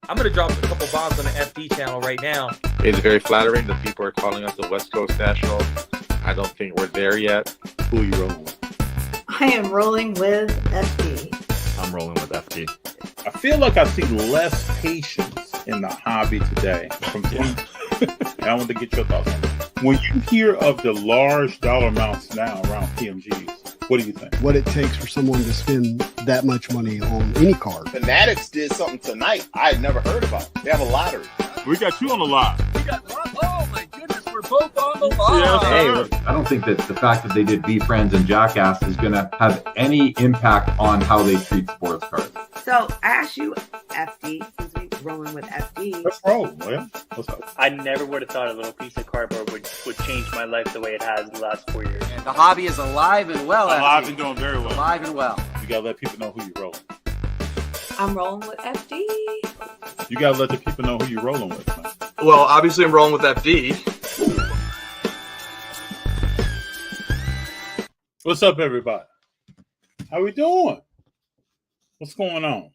I'm going to drop a couple bombs on the FD channel right now. It's very flattering that people are calling us the West Coast Nationals. I don't think we're there yet. Who are you rolling with? I am rolling with FD. I'm rolling with FD. I feel like I see less patience in the hobby today. I want to get your thoughts on it. When you hear of the large dollar amounts now around PMGs, what do you think? What it takes for someone to spend that much money on any card. Fanatics did something tonight I had never heard about. They have a lottery. We got you on the line. Oh my goodness, we're both on the line. Hey, I don't think that the fact that they did Be Friends and Jackass is going to have any impact on how they treat sports cards. So I asked you, FD, since we're rolling with FD. Let's roll, man. What's up? I never would have thought a little piece of cardboard would change my life the way it has in the last 4 years. And the hobby is alive and well. Alive FD. and doing very well. Alive and well. You got to let people know who you're rolling. I'm rolling with FD. You got to let the people know who you're rolling with, man. Well, obviously I'm rolling with FD. What's up, everybody? How we doing? What's going on?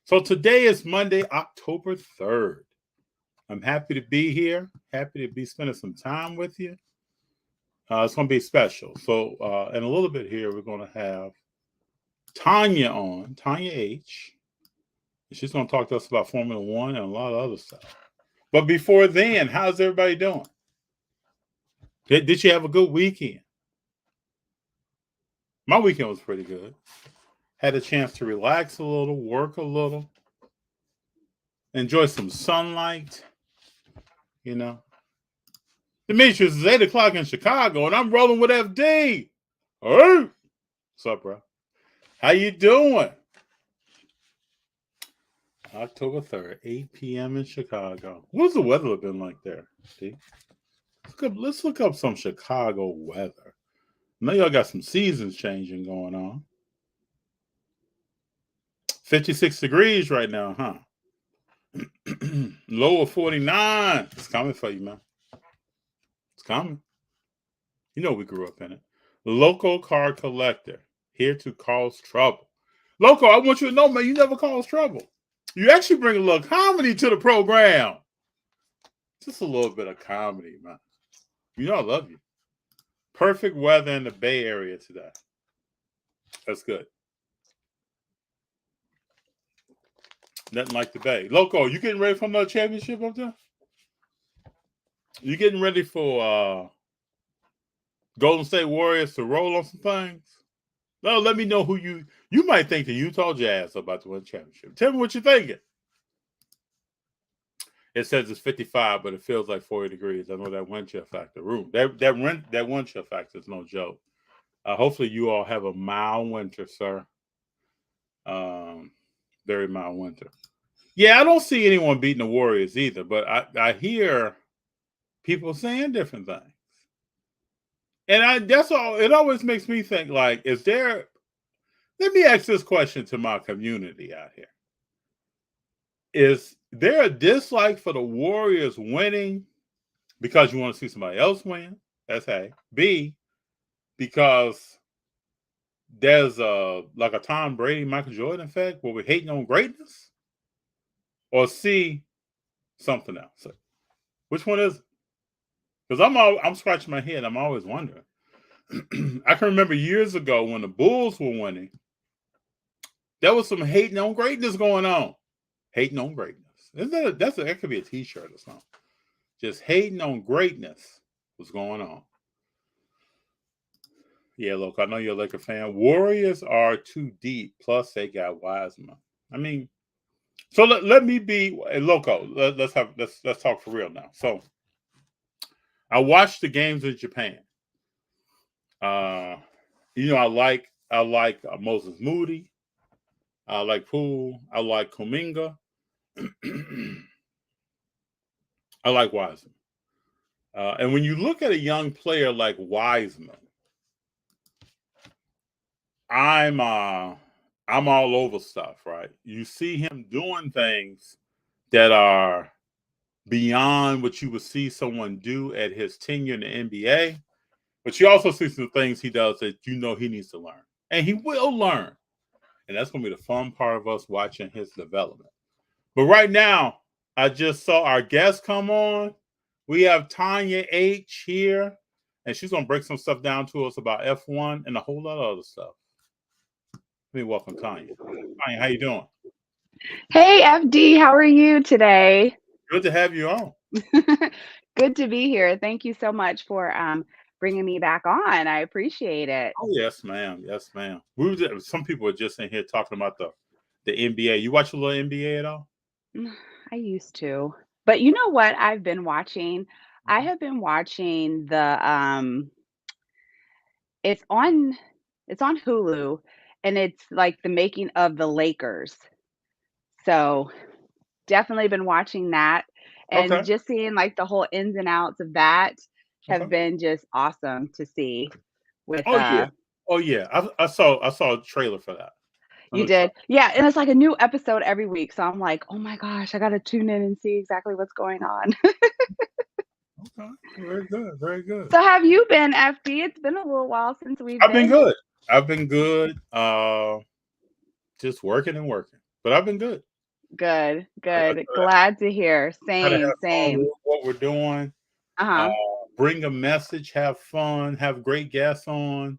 So today is Monday, October 3rd. I'm happy to be here. Happy to be spending some time with you. It's going to be special. So in a little bit here, we're going to have Tonya on, Tonya H. She's going to talk to us about Formula One and a lot of other stuff. But before then, how's everybody doing? Did you have a good weekend? My weekend was pretty good. Had a chance to relax a little, work a little, enjoy some sunlight, you know. Demetrius, it's 8 o'clock in Chicago, and I'm rolling with FD. All right. What's up, bro? How you doing? October 3rd, 8 p.m. in Chicago. What's the weather been like there, Steve? Let's look up some Chicago weather. I know y'all got some seasons changing going on. 56 degrees right now, huh? Low of 49. It's coming for you, man. It's coming. You know we grew up in it. Local card collector. Here to cause trouble. Loco, I want you to know, man, you never cause trouble. You actually bring a little comedy to the program. Just a little bit of comedy, man. You know I love you. Perfect weather in the Bay Area today. That's good. Nothing like the Bay. Loco, you getting ready for another championship up there? You getting ready for Golden State Warriors to roll on some things? No, let me know who you might think the Utah Jazz are about to win a championship. Tell me what you're thinking. It says it's 55, but it feels like 40 degrees. I know that wind chill factor. That wind chill factor is no joke. Hopefully you all have a mild winter, sir. Very mild winter. Yeah, I don't see anyone beating the Warriors either, but I hear people saying different things. And that's all. It always makes me think, like, let me ask this question to my community out here. Is there a dislike for the Warriors winning because you want to see somebody else win? That's A. B, because there's like a Tom Brady, Michael Jordan effect where we're hating on greatness? Or C, something else? Which one is it? Because I'm scratching my head. I'm always wondering. I can remember years ago when the Bulls were winning, there was some hating on greatness going on. Hating on greatness. That could be a T-shirt or something. Just hating on greatness was going on. Yeah, look, I know you're a Laker fan. Warriors are too deep. Plus, they got Wiseman. I mean, so let me be Loco. Let's talk for real now. So, I watched the games in Japan. I like Moses Moody. I like Poole. I like Kuminga. I like Wiseman. And when you look at a young player like Wiseman, I'm all over stuff, right? You see him doing things that are beyond what you would see someone do at his tenure in the NBA. But you also see some things he does that you know he needs to learn. And he will learn. And that's going to be the fun part of us watching his development. But right now, I just saw our guest come on. We have Tonya H here, and she's going to break some stuff down to us about F1 and a whole lot of other stuff. Let me welcome Tonya. Tonya, how you doing? Hey, FD, how are you today? Good to have you on. Good to be here. Thank you so much for bringing me back on. I appreciate it. Oh, yes, ma'am. Yes, ma'am. Some people are just in here talking about the NBA. You watch a little NBA at all? I used to. But you know what I've been watching? I have been watching the it's on Hulu, and it's like the making of the Lakers. So definitely been watching that, and Okay. just seeing like the whole ins and outs of that have Okay. been just awesome to see. With Oh yeah. I saw a trailer for that. You did? Yeah, and it's like a new episode every week, so I'm like, "Oh my gosh, I gotta tune in and see exactly what's going on." Okay. Very good. Very good. So have you been, FD? It's been a little while since we've I've been good. I've been good. Just working and working. But I've been good. Good. Glad to hear. Same. What we're doing. Bring a message, have fun, have great guests on.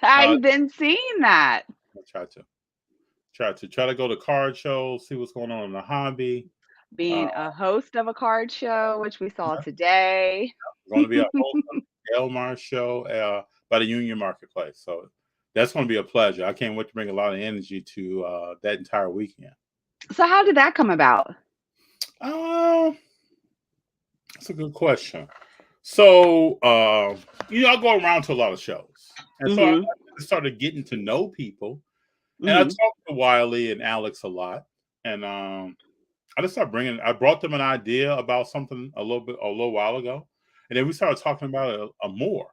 I've been seeing that. I try to go to card shows, see what's going on in the hobby. Being a host of a card show, which we saw today. I'm going to be a host of the Elmar show by the Union Marketplace. So that's going to be a pleasure. I can't wait to bring a lot of energy to that entire weekend. So how did that come about? That's a good question. So, I go around to a lot of shows. And so I started getting to know people. And I talked to Wiley and Alex a lot. And I just started I brought them an idea about something a little while ago. And then we started talking about it more.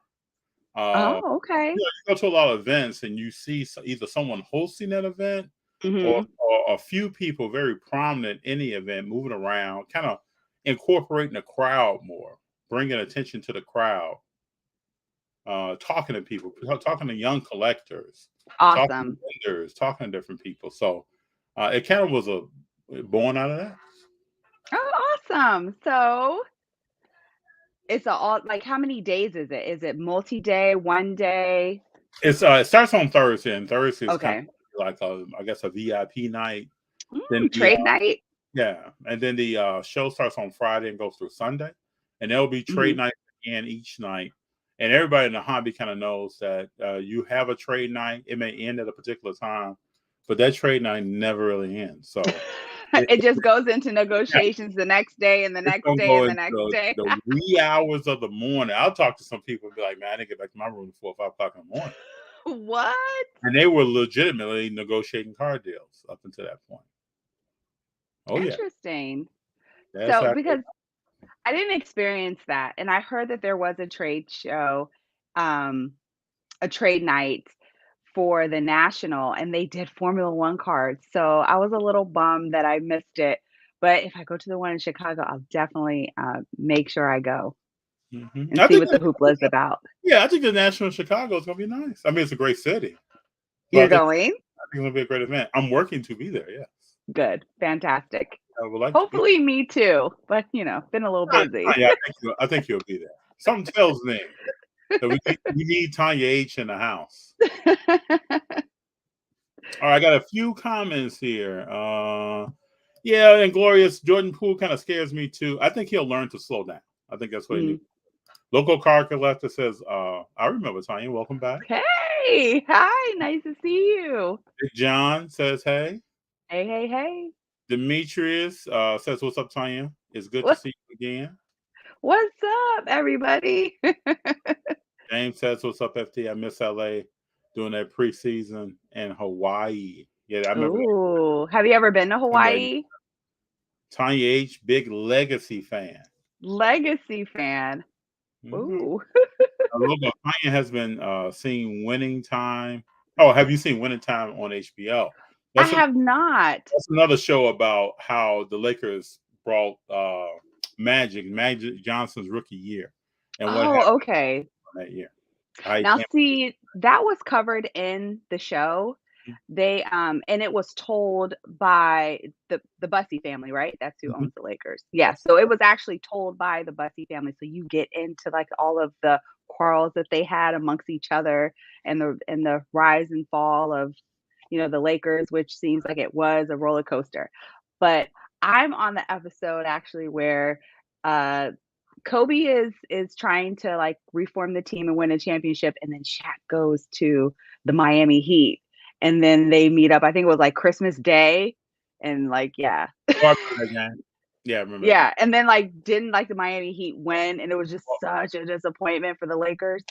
Okay. You go to a lot of events and you see either someone hosting that event or a few people very prominent in the event moving around, kind of incorporating the crowd more, bringing attention to the crowd, talking to people, talking to young collectors, talking to vendors, talking to different people. So it kind of was born out of that. Oh, awesome. So it's all like, how many days is it? Is it multi-day, one day? It starts on Thursday, and Thursday is kind of like a VIP night. Then trade night. Yeah, and then the show starts on Friday and goes through Sunday, and there'll be trade nights again each night. And everybody in the hobby kind of knows that you have a trade night. It may end at a particular time, but that trade night never really ends. So it just goes into negotiations the next day and the next day and the next day. The wee hours of the morning. I'll talk to some people and be like, man, I didn't get back to my room at 4 or 5 o'clock in the morning. What? And they were legitimately negotiating card deals up until that point. Oh, interesting. Yeah. So because I didn't experience that, and I heard that there was a trade show, a trade night for the National, and they did Formula One cards. So I was a little bummed that I missed it. But if I go to the one in Chicago, I'll definitely make sure I go and see what the hoopla is about. Yeah, I think the National in Chicago is going to be nice. I mean, it's a great city. You're going? I think it's going to be a great event. I'm working to be there, yes. Good. Fantastic. I would like Hopefully me too, but been a little busy. Yeah, I think you'll be there. Something tells me that we need Tonya H in the house. All right, I got a few comments here. Yeah, and Glorious Jordan Poole kind of scares me too. I think he'll learn to slow down. I think that's what he needs. Local Card Collector says, I remember Tonya, welcome back. Hey, hi, nice to see you. Big John says, hey. Hey. Demetrius says, what's up, Tonya? It's good to see you again. What's up, everybody? James says, what's up, FT? I miss LA doing that preseason in Hawaii. Yeah, I remember. Ooh, have you ever been to Hawaii? Tonya H, big Legacy fan. Ooh. Tonya has been seeing Winning Time. Oh, have you seen Winning Time on HBO? I have not. That's another show about how the Lakers brought Magic Johnson's rookie year. And what happened that year. Now, see, that was covered in the show. They and it was told by the Bussey family, right? That's who owns the Lakers. Yeah, so it was actually told by the Bussey family. So you get into like all of the quarrels that they had amongst each other and the rise and fall of the Lakers, which seems like it was a roller coaster. But I'm on the episode actually where Kobe is trying to like reform the team and win a championship, and then Shaq goes to the Miami Heat, and then they meet up. I think it was like Christmas Day, and like Yeah, I remember. Yeah, and then like didn't like the Miami Heat win, and it was just such a disappointment for the Lakers.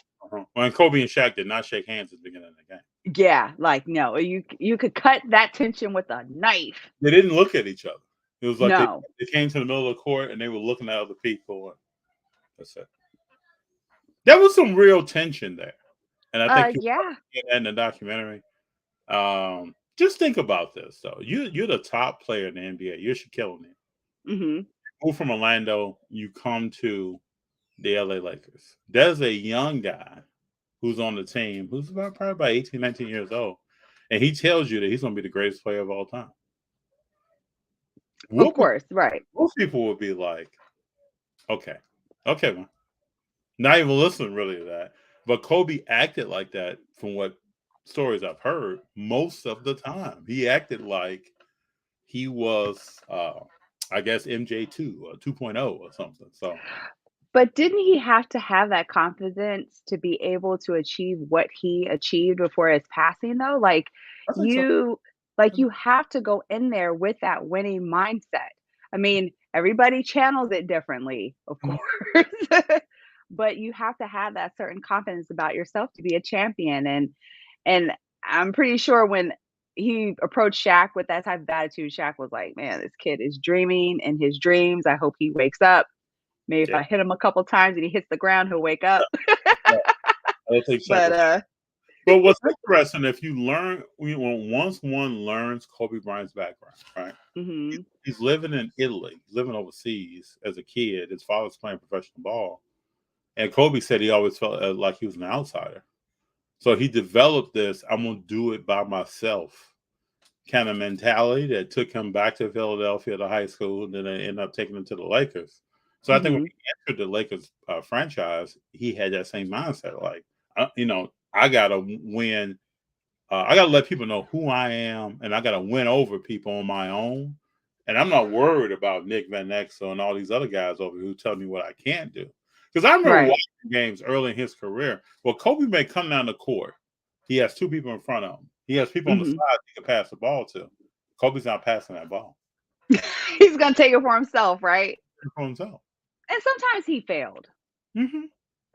When Kobe and Shaq did not shake hands at the beginning of the game. Yeah, like no, you could cut that tension with a knife. They didn't look at each other. It was like No. they came to the middle of the court and they were looking at other people. And that's it. There was some real tension there, and I think you get that in the documentary. Just think about this though. You're the top player in the NBA. You're Shaquille O'Neal. Mm-hmm. Move from Orlando, you come to the LA Lakers. There's a young guy who's on the team who's probably about 18, 19 years old, and he tells you that he's going to be the greatest player of all time. Of course, right. Most people would be like, okay, man. Not even listening really to that. But Kobe acted like that from what stories I've heard most of the time. He acted like he was, I guess, MJ2 or 2.0 or something. So, but didn't he have to have that confidence to be able to achieve what he achieved before his passing, though? Like you have to go in there with that winning mindset. I mean, everybody channels it differently, of course, but you have to have that certain confidence about yourself to be a champion. And I'm pretty sure when he approached Shaq with that type of attitude, Shaq was like, man, this kid is dreaming in his dreams. I hope he wakes up. Maybe if I hit him a couple times and he hits the ground, he'll wake up. I think so. But what's interesting, if you learn, once one learns Kobe Bryant's background, right? Mm-hmm. He's living in Italy, living overseas as a kid. His father's playing professional ball. And Kobe said he always felt like he was an outsider. So he developed this, I'm going to do it by myself kind of mentality that took him back to Philadelphia to high school, and then they ended up taking him to the Lakers. So I think when he entered the Lakers franchise, he had that same mindset. Like, I got to win. I got to let people know who I am, and I got to win over people on my own. And I'm not worried about Nick Van Exel and all these other guys over here who tell me what I can't do. Because I remember watching games early in his career. Well, Kobe may come down the court. He has two people in front of him. He has people on the side he can pass the ball to. Kobe's not passing that ball. He's going to take it for himself, right? For himself. And sometimes he failed. Mm-hmm.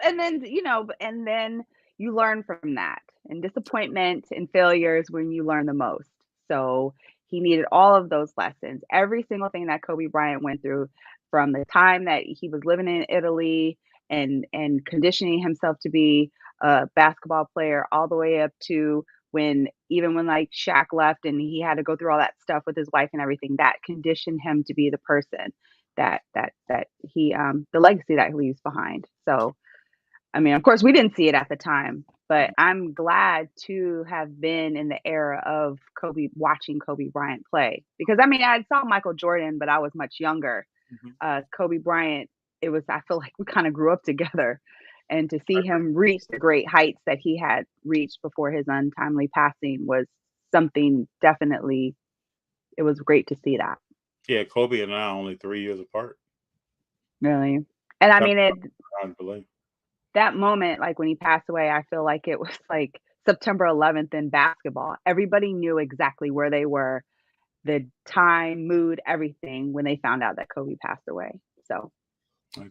And then, you learn from that. And disappointment and failures when you learn the most. So he needed all of those lessons. Every single thing that Kobe Bryant went through, from the time that he was living in Italy and conditioning himself to be a basketball player, all the way up to when like Shaq left and he had to go through all that stuff with his wife and everything, that conditioned him to be the person that he the legacy that he leaves behind. So, I mean, of course, we didn't see it at the time, but I'm glad to have been in the era of watching Kobe Bryant play, because I mean, I saw Michael Jordan, but I was much younger. Kobe Bryant, I feel like we kind of grew up together, and to see him reach the great heights that he had reached before his untimely passing was something definitely, it was great to see that. Yeah, Kobe and I are only 3 years apart. Really? And I mean, unbelievable. That moment, like when he passed away, I feel like it was like September 11th in basketball. Everybody knew exactly where they were, the time, mood, everything, when they found out that Kobe passed away. So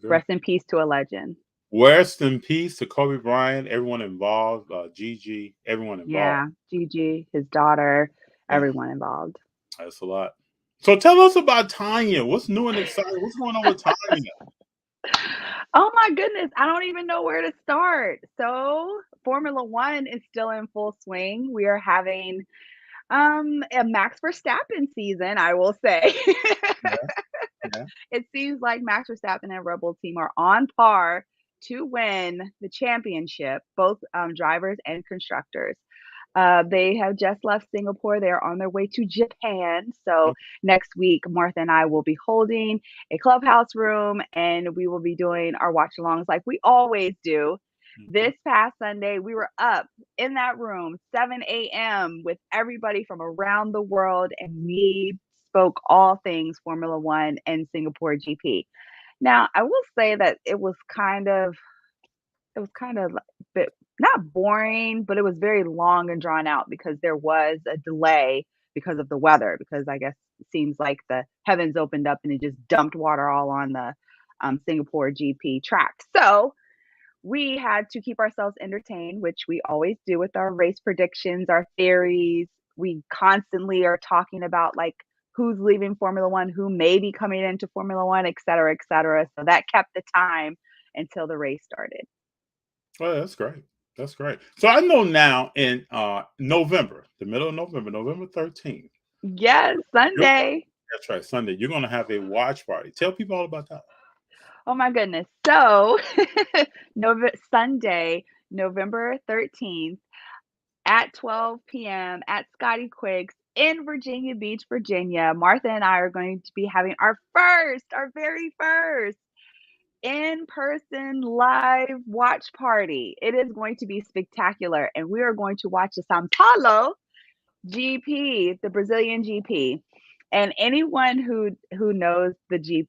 rest in peace to a legend. Rest in peace to Kobe Bryant, everyone involved, Gigi, everyone involved. Yeah, Gigi, his daughter, everyone involved. That's a lot. So tell us about Tonya. What's new and exciting? What's going on with Tonya? Oh my goodness, I don't even know where to start. So Formula One is still in full swing. We are having a Max Verstappen season, I will say. Yeah. It seems like Max Verstappen and Red Bull team are on par to win the championship, both drivers and constructors. They have just left Singapore. They're on their way to Japan. So next week, Martha and I will be holding a clubhouse room, and we will be doing our watch alongs like we always do. This past Sunday, we were up in that room 7 a.m. with everybody from around the world, and we spoke all things Formula One and Singapore GP. Now, I will say that it was kind of a bit not boring, but it was very long and drawn out because there was a delay because of the weather. Because I guess it seems like the heavens opened up and it just dumped water all on the Singapore GP track. So we had to keep ourselves entertained, which we always do with our race predictions, our theories. We constantly are talking about like who's leaving Formula One, who may be coming into Formula One, et cetera, et cetera. So that kept the time until the race started. Well, that's great. That's great. So I know now in November, the middle of November, November 13th. Yes, Sunday. That's right, Sunday. You're going to have a watch party. Tell people all about that. Oh my goodness. So Sunday, November 13th at 12 p.m. at Scotty Quick's in Virginia Beach, Virginia. Martha and I are going to be having our very first in-person live watch party. It is going to be spectacular, and we are going to watch the Sao Paulo GP, the Brazilian GP. And anyone who knows the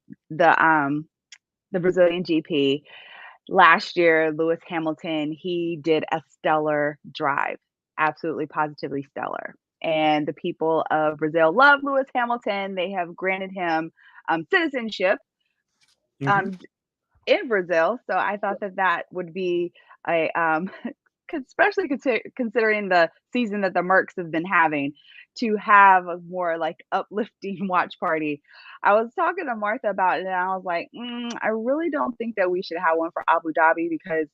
Brazilian GP, last year, Lewis Hamilton, he did a stellar drive, absolutely positively stellar. And the people of Brazil love Lewis Hamilton. They have granted him citizenship in Brazil. So I thought that would be a especially considering the season that the Mercs have been having, to have a more like uplifting watch party. I was talking to Martha about it, and I was like, I really don't think that we should have one for Abu Dhabi, because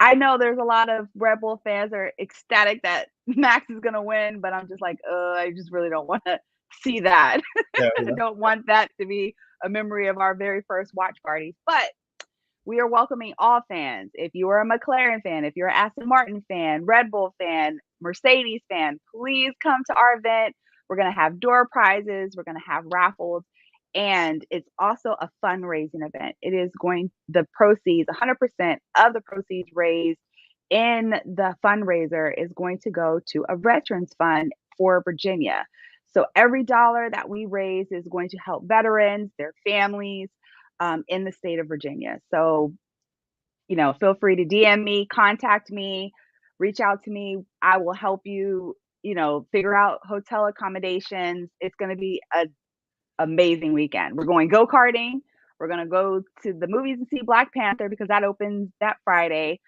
I know there's a lot of Red Bull fans that are ecstatic that Max is going to win, but I'm just like, I just really don't want to see that. Yeah. I don't want that to be a memory of our very first watch party. But we are welcoming all fans. If you are a McLaren fan, if you're an Aston Martin fan, Red Bull fan, Mercedes fan, please come to our event. We're going to have door prizes. We're going to have raffles. And it's also a fundraising event. It is the proceeds, 100% of the proceeds raised in the fundraiser is going to go to a veterans fund for Virginia. So every dollar that we raise is going to help veterans, their families, in the state of Virginia. So, feel free to DM me, contact me, reach out to me. I will help you, figure out hotel accommodations. It's going to be an amazing weekend. We're going go-karting. We're going to go to the movies and see Black Panther because that opens that Friday.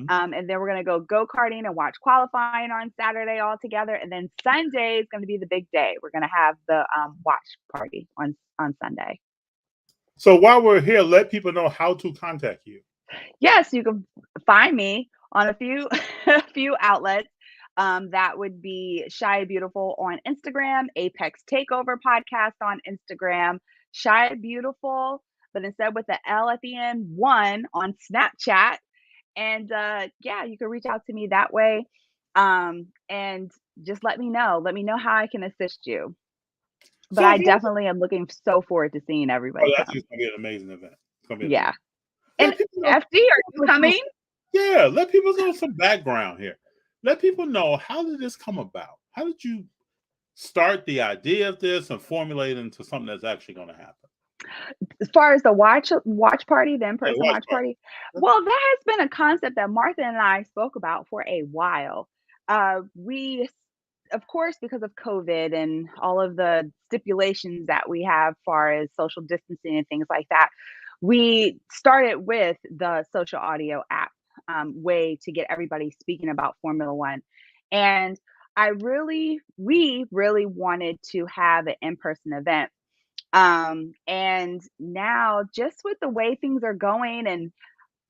And then we're going to go karting and watch qualifying on Saturday all together. And then Sunday is going to be the big day. We're going to have the watch party on Sunday. So while we're here, let people know how to contact you. Yes, you can find me on a few outlets. That would be Shy Beautiful on Instagram, Apex Takeover Podcast on Instagram, Shy Beautiful, but instead with the L at the end, 1 on Snapchat. And you can reach out to me that way. And just let me know how I can assist you. But I definitely am looking so forward to seeing everybody. That's just going to be an amazing event. It's gonna be yeah. And FD, are you coming? Yeah, let people know some background here. Let people know, how did this come about? How did you start the idea of this and formulate it into something that's actually going to happen? As far as the watch party, the in-person watch party, well, that has been a concept that Martha and I spoke about for a while. We, of course, because of COVID and all of the stipulations that we have as far as social distancing and things like that, we started with the social audio app way to get everybody speaking about Formula One. And we really wanted to have an in-person event. And now, just with the way things are going, and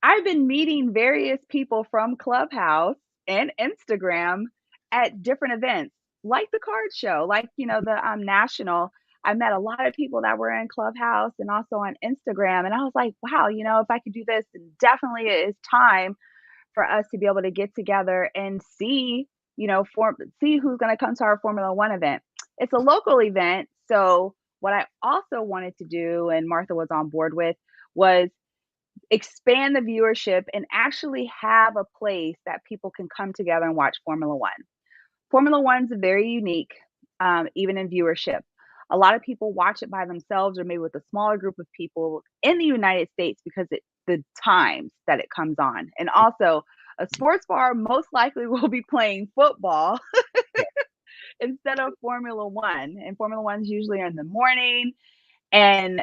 I've been meeting various people from Clubhouse and Instagram at different events, like the card show, like, the national. I met a lot of people that were in Clubhouse and also on Instagram. And I was like, wow, if I could do this, then definitely it is time for us to be able to get together and see, see who's going to come to our Formula One event. It's a local event. So what I also wanted to do, and Martha was on board with, was expand the viewership and actually have a place that people can come together and watch Formula One. Formula One's very unique, even in viewership. A lot of people watch it by themselves or maybe with a smaller group of people in the United States because the times that it comes on. And also, a sports bar most likely will be playing football instead of Formula One. And Formula One's usually in the morning. And,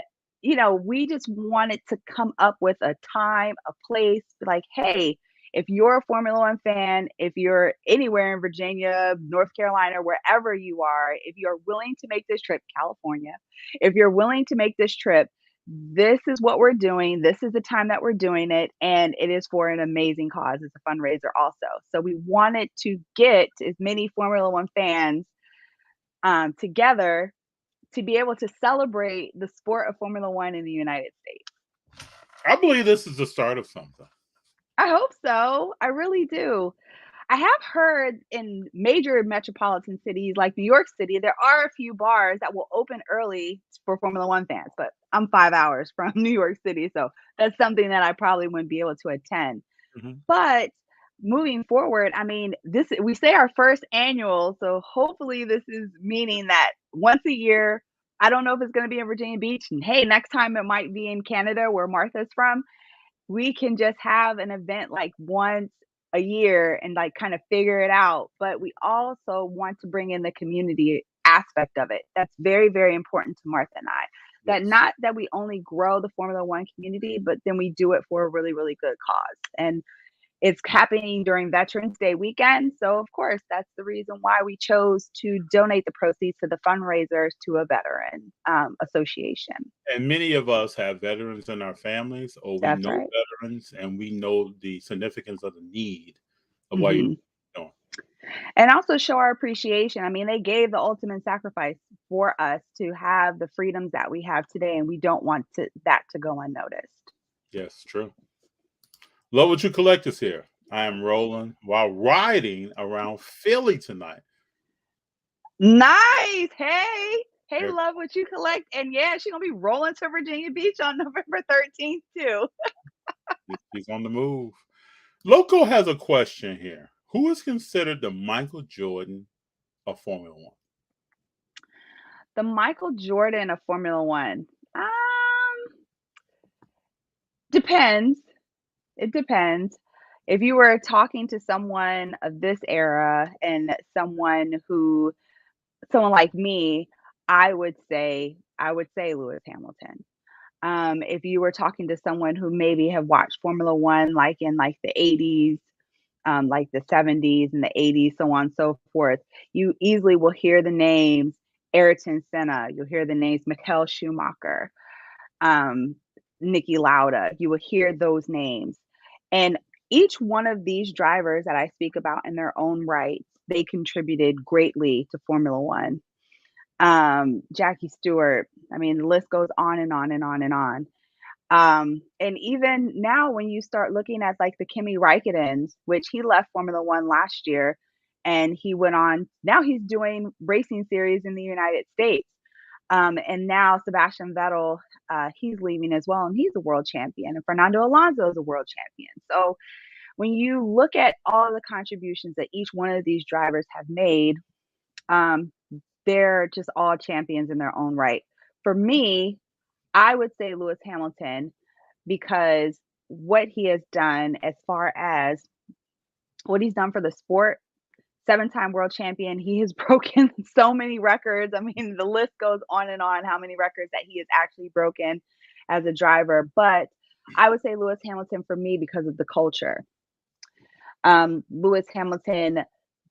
we just wanted to come up with a time, a place, like, hey, if you're a Formula One fan, if you're anywhere in Virginia, North Carolina, wherever you are, if you're willing to make this trip, California, if you're willing to make this trip, this is what we're doing. This is the time that we're doing it. And it is for an amazing cause. It's a fundraiser also. So we wanted to get as many Formula One fans together to be able to celebrate the sport of Formula One in the United States. I believe this is the start of something. I hope so. I really do. I have heard in major metropolitan cities like New York City, there are a few bars that will open early for Formula One fans, but I'm 5 hours from New York City, so that's something that I probably wouldn't be able to attend. But moving forward, we say our first annual, so hopefully this is meaning that once a year, I don't know if it's going to be in Virginia Beach, and hey, next time it might be in Canada where Martha's from. We can just have an event like once a year and like kind of figure it out. But we also want to bring in the community aspect of it. That's very, very important to Martha and I. That not that we only grow the Formula One community, but then we do it for a really, really good cause. And it's happening during Veterans Day weekend. So, of course, that's the reason why we chose to donate the proceeds to the fundraisers to a veteran association. And many of us have veterans in our families, or we know veterans, and we know the significance of the need of what you're doing. And also show our appreciation. They gave the ultimate sacrifice for us to have the freedoms that we have today, and we don't want that to go unnoticed. Yes, true. Love what you collect us here. I am rolling while riding around Philly tonight. Nice. Hey, love what you collect. And yeah, she's going to be rolling to Virginia Beach on November 13th too. He's on the move. Loco has a question here. Who is considered the Michael Jordan of Formula One? The Michael Jordan of Formula One. Depends. It depends. If you were talking to someone of this era and someone like me, I would say Lewis Hamilton. If you were talking to someone who maybe have watched Formula One like in like the 80s, like the 70s and the 80s, so on and so forth, you easily will hear the names Ayrton Senna. You'll hear the names Michael Schumacher, Niki Lauda. You will hear those names. And each one of these drivers that I speak about in their own right, they contributed greatly to Formula One. Jackie Stewart, the list goes on and on and on and on. And even now when you start looking at like the Kimi Räikkönens, which he left Formula One last year and he went on, now he's doing racing series in the United States. And now Sebastian Vettel, he's leaving as well, and he's a world champion. And Fernando Alonso is a world champion. So when you look at all the contributions that each one of these drivers have made, they're just all champions in their own right. For me, I would say Lewis Hamilton, because what he has done as far as what he's done for the sport, 7-time world champion. He has broken so many records. The list goes on and on how many records that he has actually broken as a driver. But I would say Lewis Hamilton for me because of the culture. Lewis Hamilton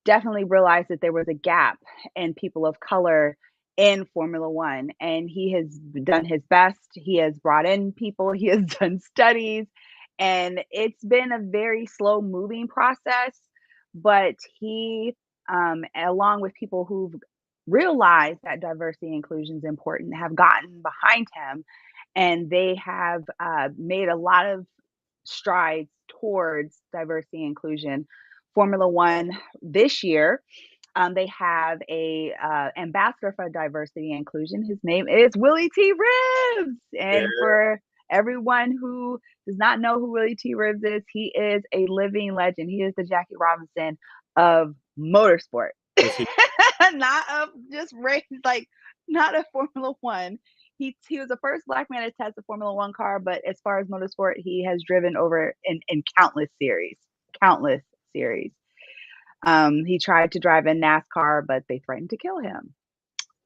definitely realized that there was a gap in people of color in Formula One. And he has done his best. He has brought in people. He has done studies. And it's been a very slow moving process. But he, along with people who've realized that diversity and inclusion is important, have gotten behind him, and they have made a lot of strides towards diversity and inclusion Formula One this year. They have a ambassador for diversity and inclusion. His name is Willie T. Ribbs. And for everyone who does not know who Willie T. Ribbs is, he is a living legend. He is the Jackie Robinson of motorsport, not of just race, like not a Formula One. He was the first Black man to test a Formula One car, but as far as motorsport, he has driven over in countless series. He tried to drive in NASCAR, but they threatened to kill him,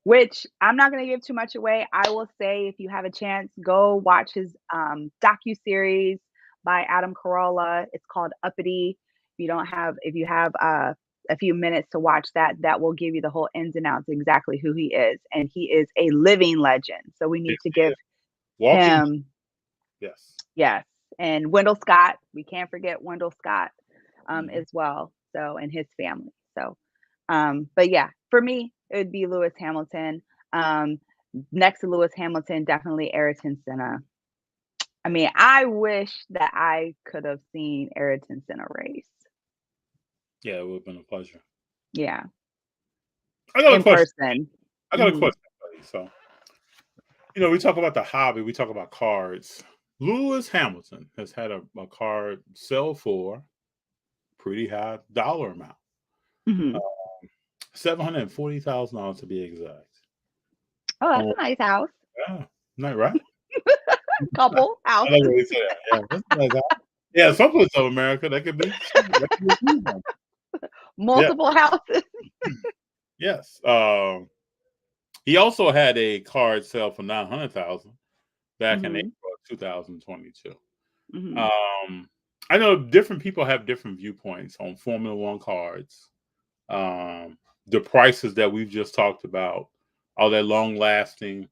which I'm not going to give too much away. I will say, if you have a chance, go watch his docu-series by Adam Carolla. It's called Uppity. If you have a few minutes to watch that, that will give you the whole ins and outs, exactly who he is. And he is a living legend. So we need to give him. Yes. And Wendell Scott. We can't forget Wendell Scott as well. So, and his family. So, but yeah, for me, it would be Lewis Hamilton. Next to Lewis Hamilton, definitely Ayrton Senna. I mean, I wish that I could have seen Ayrton Senna race. Yeah, it would have been a pleasure. Yeah. I got a question. Person. I got a question for you. So, we talk about the hobby, we talk about cards. Lewis Hamilton has had a card sell for pretty high dollar amount. $740,000 to be exact. Oh, that's a nice house. Yeah, not right. Couple house. Yeah, some parts of America that could be multiple houses. Yes. He also had a card sell for $900,000 back in April of 2022. I know different people have different viewpoints on Formula One cards. The prices that we've just talked about, are they long lasting?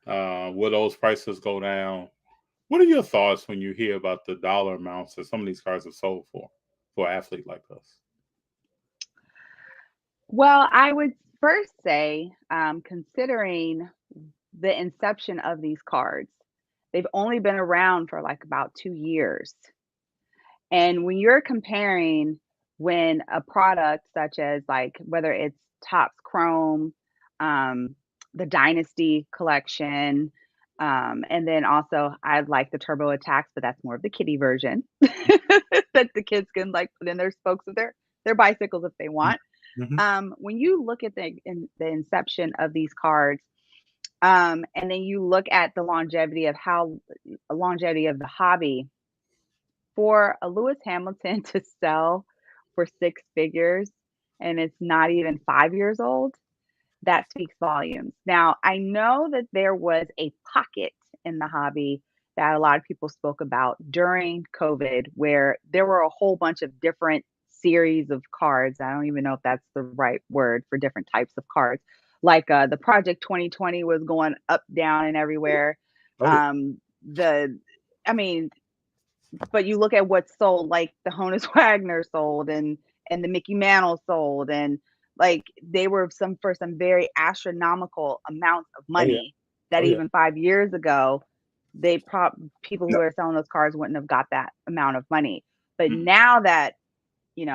Will those prices go down? What are your thoughts when you hear about the dollar amounts that some of these cars are sold for an athlete like us? Well, I would first say, considering the inception of these cards, they've only been around for like about 2 years. And when you're comparing when a product such as like whether it's Topps Chrome, the Dynasty collection, and then also I like the Turbo Attacks, but that's more of the kiddie version that the kids can like put in their spokes of their bicycles if they want. When you look at the inception of these cards, and then you look at the longevity of the hobby, for a Lewis Hamilton to sell for 6 figures and it's not even 5 years old, that speaks volumes. Now, I know that there was a pocket in the hobby that a lot of people spoke about during COVID, where there were a whole bunch of different series of cards. I don't even know if that's the right word for different types of cards. Like the Project 2020 was going up, down, and everywhere. But you look at what's sold, like the Honus Wagner sold and the Mickey Mantle sold, and like they were for some very astronomical amounts of money that even 5 years ago, people who are selling those cars wouldn't have got that amount of money. But now that, you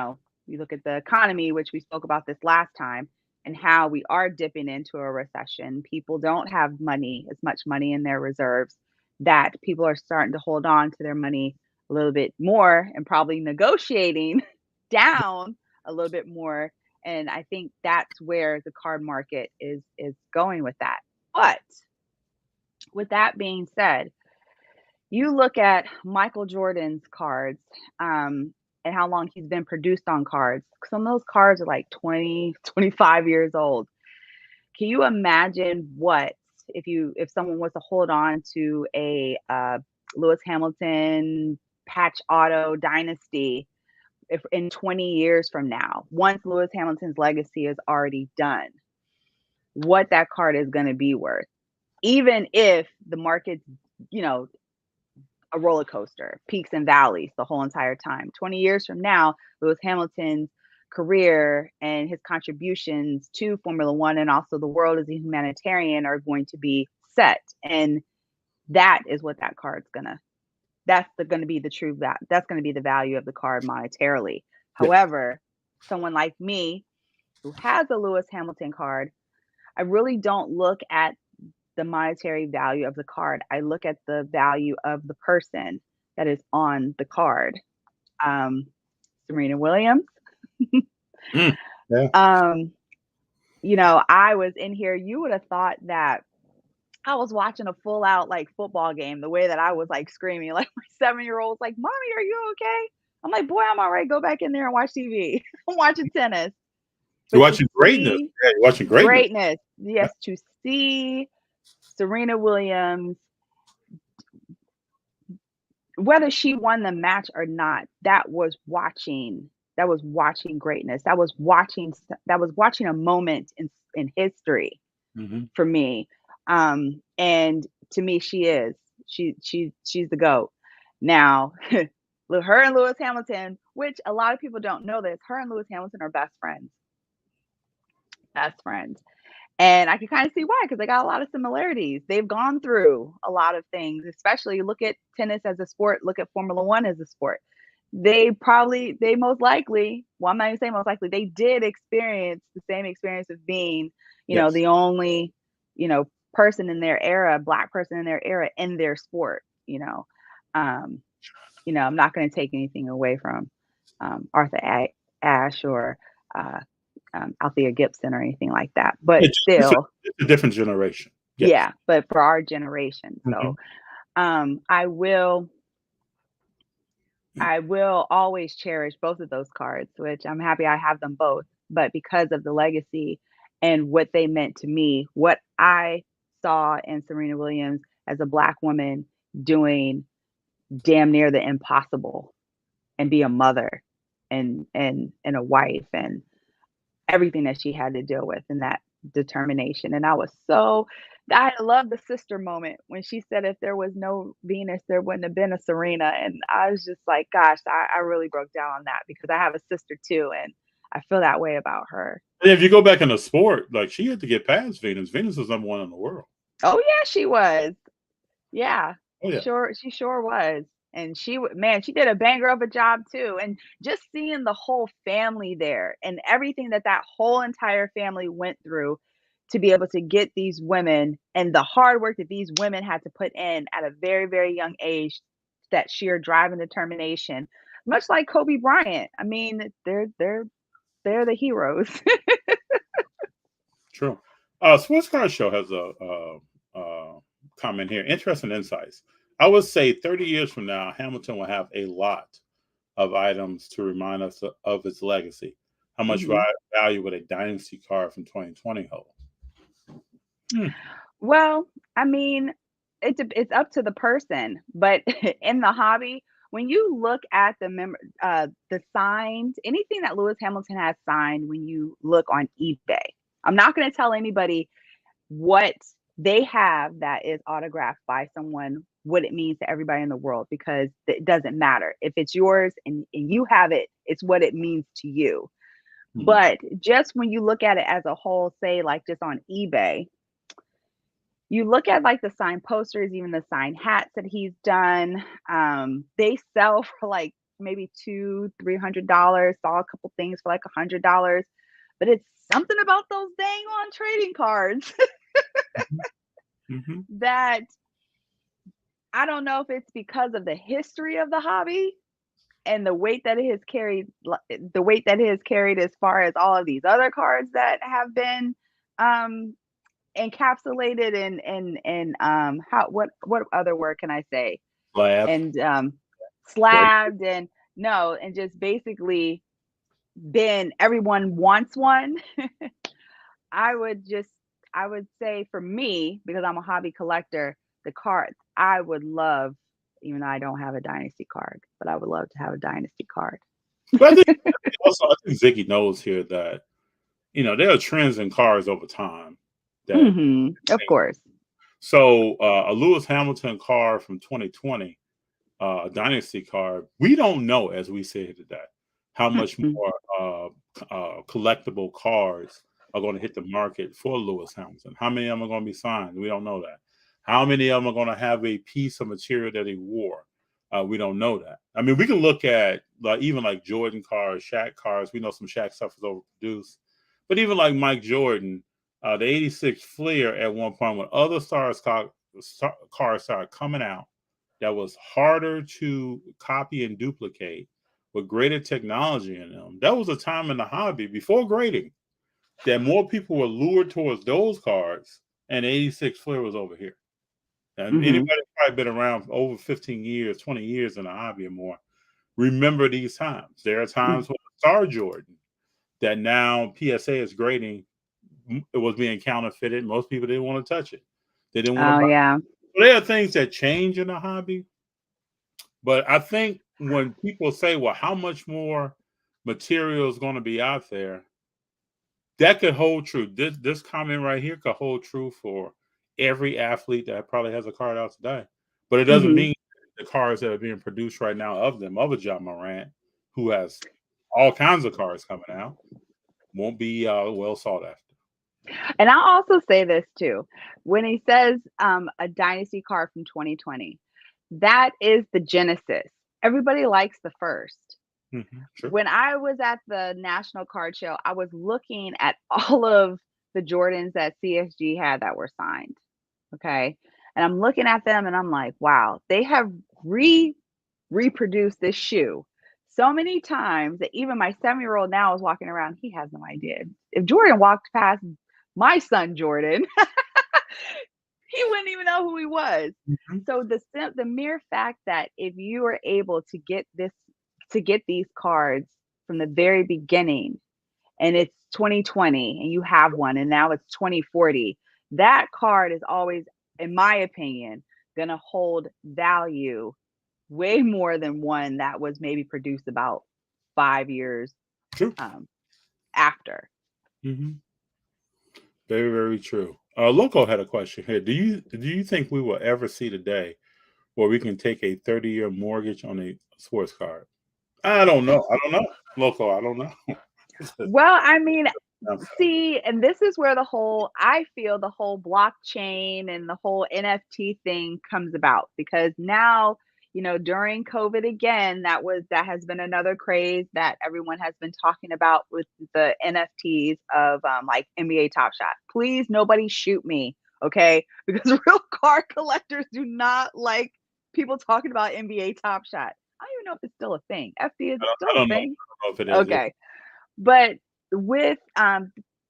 look at the economy, which we spoke about this last time, and how we are dipping into a recession, people don't have as much money in their reserves, that people are starting to hold on to their money a little bit more and probably negotiating down a little bit more. And I think that's where the card market is going with that. But with that being said, you look at Michael Jordan's cards and how long he's been produced on cards. Some of those cards are like 20, 25 years old. Can you imagine what if someone was to hold on to a Lewis Hamilton patch auto dynasty, if in 20 years from now, once Lewis Hamilton's legacy is already done, what that card is going to be worth, even if the market's, a roller coaster, peaks and valleys the whole entire time. 20 years from now, Lewis Hamilton's career and his contributions to Formula One and also the world as a humanitarian are going to be set. And that is what that card's going to be the value of the card monetarily. However, someone like me who has a Lewis Hamilton card, I really don't look at the monetary value of the card. I look at the value of the person that is on the card. Serena Williams. Yeah. You know, I was in here. You would have thought that I was watching a full out like football game, the way that I was like screaming, like my 7-year-old was like, "Mommy, are you okay?" I'm like, "Boy, I'm all right. Go back in there and watch TV." I'm watching tennis. You're watching greatness. Yeah, you're watching greatness. Yes, to see Serena Williams, whether she won the match or not, that was watching greatness. That was watching a moment in history for me. And to me, she's the GOAT. Now, her and Lewis Hamilton, which a lot of people don't know this, her and Lewis Hamilton are best friends. Best friends. And I can kind of see why, because they got a lot of similarities. They've gone through a lot of things, especially look at tennis as a sport, look at Formula One as a sport. They most likely, well, I'm not even saying most likely, they did experience the same experience of being, you know, the only, you know, person in their era, Black person in their era in their sport, you know. I'm not going to take anything away from Arthur Ashe or Althea Gibson or anything like that, but it's a different generation. Yes. Yeah, but for our generation. So I will always cherish both of those cards, which I'm happy I have them both, but because of the legacy and what they meant to me, what I saw in Serena Williams as a Black woman doing damn near the impossible and be a mother and a wife and everything that she had to deal with and that determination. And I love the sister moment when she said, if there was no Venus, there wouldn't have been a Serena. And I was just like, gosh, I really broke down on that because I have a sister too. And I feel that way about her. And if you go back in the sport, like she had to get past Venus. Venus was #1 in the world. Oh yeah, she was. Yeah. Oh, yeah. She sure was. And she did a banger of a job too. And just seeing the whole family there and everything that whole entire family went through to be able to get these women and the hard work that these women had to put in at a very, very young age, that sheer drive and determination, much like Kobe Bryant. I mean, they're the heroes. True. Sports Card Show has a comment here. Interesting insights. I would say 30 years from now, Hamilton will have a lot of items to remind us of its legacy. How much value would a dynasty card from 2020 hold? Well, I mean, it's up to the person, but in the hobby, when you look at the signed, anything that Lewis Hamilton has signed, when you look on eBay, I'm not going to tell anybody what they have that is autographed by someone, what it means to everybody in the world, because it doesn't matter. If it's yours and you have it, it's what it means to you. But just when you look at it as a whole, say like just on eBay, you look at like the signed posters, even the signed hats that he's done, they sell for like maybe $200-300. Saw a couple things for like $100, but it's something about those dang on trading cards that I don't know if it's because of the history of the hobby and the weight that it has carried as far as all of these other cards that have been encapsulated and what other word can I say? Slabbed. And slabbed and just basically been everyone wants one. I would say for me, because I'm a hobby collector, the cards I would love, even though I don't have a dynasty card, but I would love to have a dynasty card. But I think Ziggy knows here that, you know, there are trends in cards over time. Of course. So a Lewis Hamilton card from 2020, a dynasty card, we don't know as we sit here today how much more collectible cards are going to hit the market for Lewis Hamilton. How many of them are going to be signed? We don't know that. How many of them are going to have a piece of material that he wore? We don't know that. I mean, we can look at even like Jordan cars, Shaq cars. We know some Shaq stuff is overproduced, but even like Mike Jordan, the '86 Fleer at one point when other cars started coming out that was harder to copy and duplicate with greater technology in them. That was a time in the hobby before grading that more people were lured towards those cars, and the '86 Fleer was over here. And anybody probably been around for over 15 years, 20 years in the hobby or more, remember these times. There are times when Star Jordan that now PSA is grading, it was being counterfeited. Most people didn't want to touch it. They didn't want to buy it. So there are things that change in the hobby. But I think when people say, well, how much more material is going to be out there, that could hold true. This comment right here could hold true for every athlete that probably has a card out today. But it doesn't mean the cards that are being produced right now of a John Morant, who has all kinds of cards coming out, won't be well sought after. And I'll also say this too. When he says a dynasty card from 2020, that is the genesis. Everybody likes the first. Sure. When I was at the National Card Show, I was looking at all of the Jordans that CSG had that were signed. Okay. And I'm looking at them and I'm like, wow, they have reproduced this shoe so many times that even my 7-year-old now is walking around. He has no idea. If Jordan walked past my son, Jordan, he wouldn't even know who he was. So the mere fact that if you are able to get these cards from the very beginning, and it's 2020 and you have one, and now it's 2040, that card is always, in my opinion, going to hold value way more than one that was maybe produced about 5 years after. Very, very true. Loco had a question here. Do you think we will ever see the day where we can take a 30-year mortgage on a sports card? I don't know. Loco, I don't know. Well, I mean, see, and this is where I feel the whole blockchain and the whole NFT thing comes about, because now, during COVID again, that has been another craze that everyone has been talking about with the NFTs of like NBA Top Shot. Please, nobody shoot me, okay? Because real card collectors do not like people talking about NBA Top Shot. I don't even know if it's still a thing. FD, is it still a thing? I don't know if it is. Okay. But with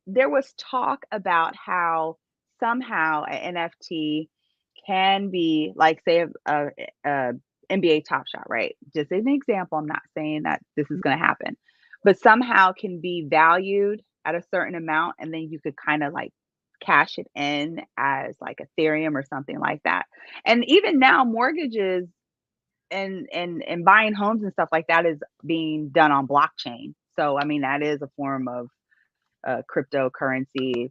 there was talk about how somehow an NFT can be like, say, a NBA Top Shot, right? Just as an example, I'm not saying that this is going to happen, but somehow can be valued at a certain amount, and then you could kind of like cash it in as like Ethereum or something like that. And even now, mortgages and buying homes and stuff like that is being done on blockchain. So, I mean, that is a form of cryptocurrency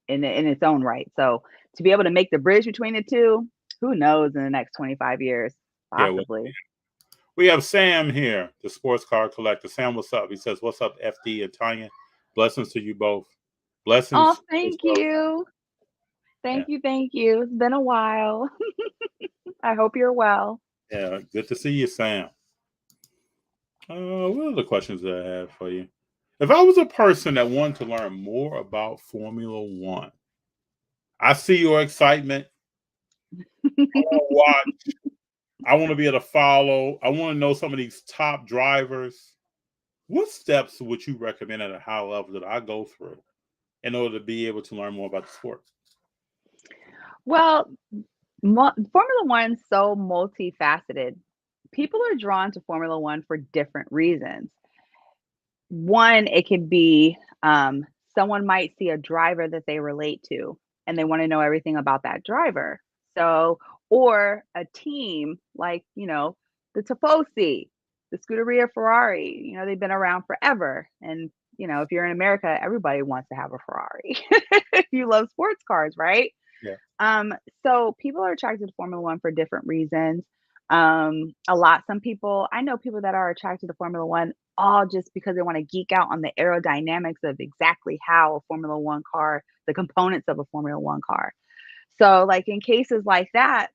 in its own right. So to be able to make the bridge between the two, who knows in the next 25 years, possibly. Yeah, we have Sam here, the sports card collector. Sam, what's up? He says, what's up, FD and Tonya? Blessings to you both. Blessings. Oh, thank you. Thank you. It's been a while. I hope you're well. Yeah, good to see you, Sam. What are the questions that I have for you? If I was a person that wanted to learn more about Formula One, I see your excitement. I want to watch. I want to be able to follow. I want to know some of these top drivers. What steps would you recommend at a high level that I go through in order to be able to learn more about the sport? Well, Formula One's so multifaceted. People are drawn to Formula One for different reasons. One, it could be someone might see a driver that they relate to and they want to know everything about that driver. So, or a team like, the Tifosi, the Scuderia Ferrari, they've been around forever. And, if you're in America, everybody wants to have a Ferrari. If you love sports cars, right? Yeah. So people are attracted to Formula One for different reasons. Some people, I know people that are attracted to Formula One all just because they want to geek out on the aerodynamics of exactly how a Formula One car, the components of a Formula One car. So like in cases like that,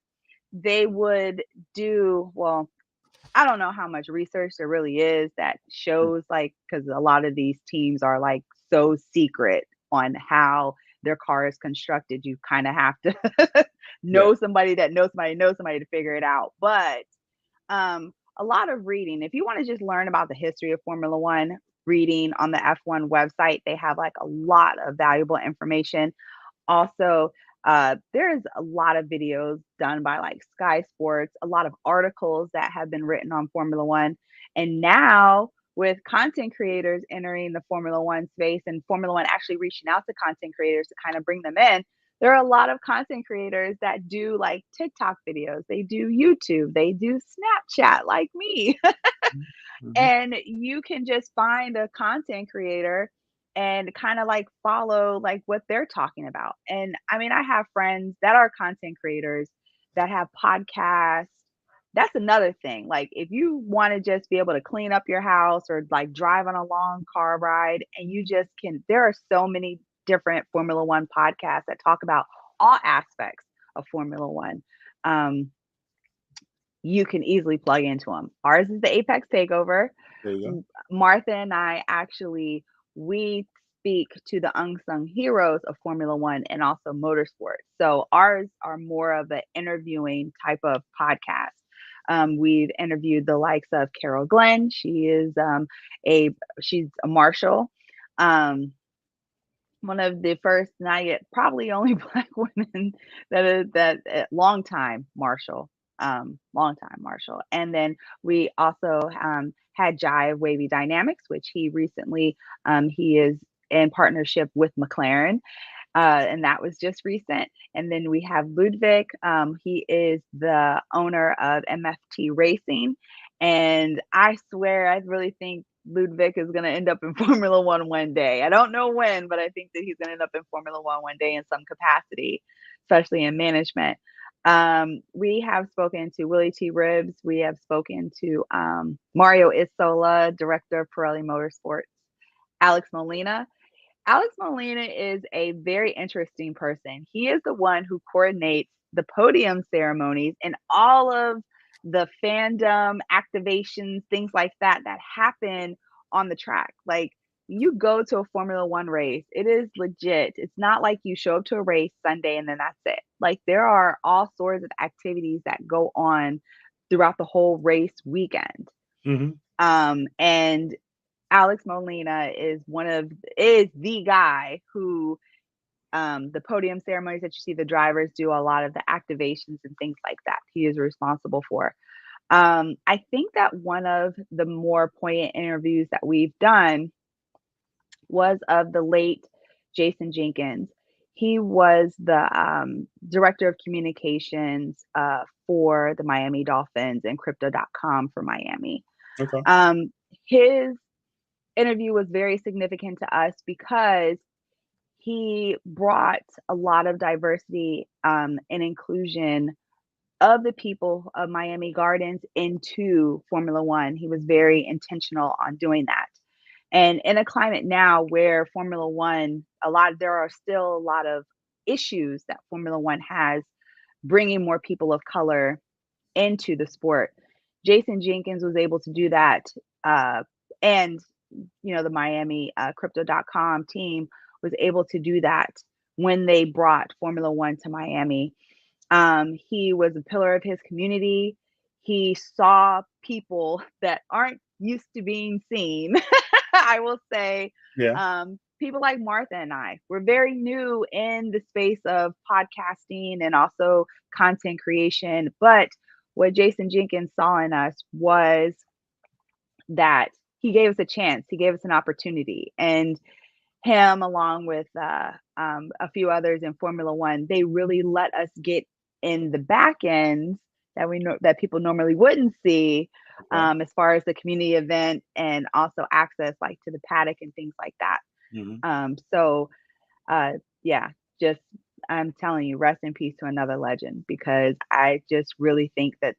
they would do, well, I don't know how much research there really is that shows, like, because a lot of these teams are like so secret on how their car is constructed. You kind of have to know somebody that knows somebody to figure it out. But a lot of reading. If you want to just learn about the history of Formula One, reading on the F1 website, they have like a lot of valuable information. Also, there's a lot of videos done by like Sky Sports, a lot of articles that have been written on Formula One. And now with content creators entering the Formula One space and Formula One actually reaching out to content creators to kind of bring them in, there are a lot of content creators that do like TikTok videos, they do YouTube, they do Snapchat like me. And you can just find a content creator and kind of like follow like what they're talking about. And I mean, I have friends that are content creators that have podcasts. That's another thing. Like if you want to just be able to clean up your house or like drive on a long car ride and you just can, there are so many different Formula One podcasts that talk about all aspects of Formula One. You can easily plug into them. Ours is the Apex Takeover. There you go. Martha and I actually, we speak to the unsung heroes of Formula One and also motorsports. So ours are more of an interviewing type of podcast. We've interviewed the likes of Carol Glenn. She is she's a marshal. One of the first, not yet, probably only Black women that long time marshal. And then we also had Jai of Wavy Dynamics, which he recently he is in partnership with McLaren, and that was just recent. And then we have Ludwig. He is the owner of MFT Racing, and I swear I really think Ludwig is going to end up in Formula One day. I don't know when, but I think that he's going to end up in Formula One day in some capacity, especially in management. We have spoken to Willie T. Ribbs. We have spoken to Mario Isola, director of Pirelli Motorsports, Alex Molina. Alex Molina is a very interesting person. He is the one who coordinates the podium ceremonies and all of the fandom activations, things like that happen on the track. Like you go to a Formula One race, it is legit. It's not like you show up to a race Sunday and then that's it. Like there are all sorts of activities that go on throughout the whole race weekend. And Alex Molina is the guy who the podium ceremonies that you see the drivers do, a lot of the activations and things like that he is responsible for. I think that one of the more poignant interviews that we've done was of the late Jason Jenkins. He was the director of communications for the Miami Dolphins and Crypto.com for Miami. Okay. His interview was very significant to us because he brought a lot of diversity and inclusion of the people of Miami Gardens into Formula One. He was very intentional on doing that. And in a climate now where Formula One, there are still a lot of issues that Formula One has bringing more people of color into the sport. Jason Jenkins was able to do that. And, the Miami Crypto.com team was able to do that when they brought Formula One to Miami. He was a pillar of his community. He saw people that aren't used to being seen. I will say, people like Martha and I, we're very new in the space of podcasting and also content creation. But what Jason Jenkins saw in us was that he gave us a chance. He gave us an opportunity. And him, along with a few others in Formula One, they really let us get in the back end that that people normally wouldn't see, as far as the community event and also access like to the paddock and things like that. I'm telling you, rest in peace to another legend, because I just really think that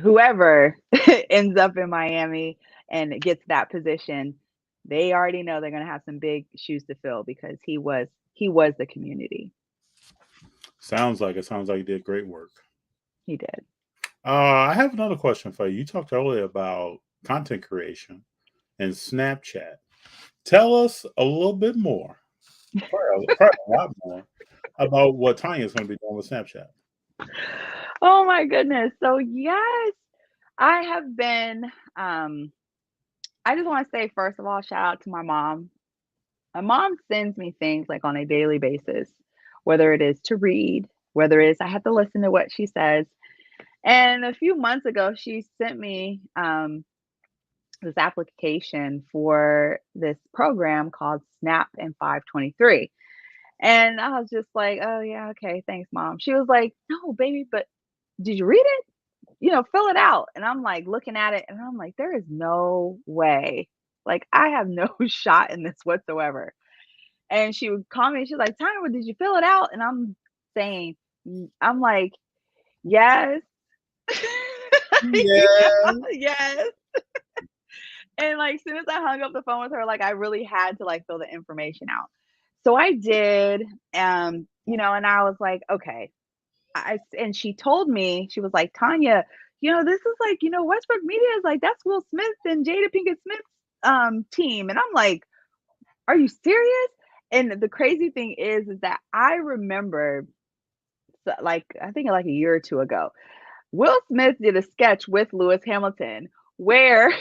whoever ends up in Miami and gets that position, they already know they're going to have some big shoes to fill, because he was the community. Sounds like he did great work. He did. I have another question for you. You talked earlier about content creation and Snapchat. Tell us a little bit more, probably a lot more, about what Tonya is going to be doing with Snapchat. Oh my goodness. So yes, I have been I just want to say first of all, shout out to my mom. My mom sends me things like on a daily basis, whether it is to read, whether it is I have to listen to what she says. And a few months ago, she sent me this application for this program called Snap in 523. And I was just like, oh, yeah, okay, thanks, mom. She was like, no, baby, but did you read it? Fill it out. And I'm like looking at it and I'm like, there is no way. Like, I have no shot in this whatsoever. And she would call me. She's like, Tyra, did you fill it out? And I'm saying, I'm like, yes. Yes. And like, as soon as I hung up the phone with her, like, I really had to like fill the information out. So I did, and I was like, okay. And she told me, she was like, Tonya, this is like, Westbrook Media is like, that's Will Smith and Jada Pinkett Smith's team. And I'm like, are you serious? And the crazy thing is that I remember, like, I think like a year or two ago, Will Smith did a sketch with Lewis Hamilton where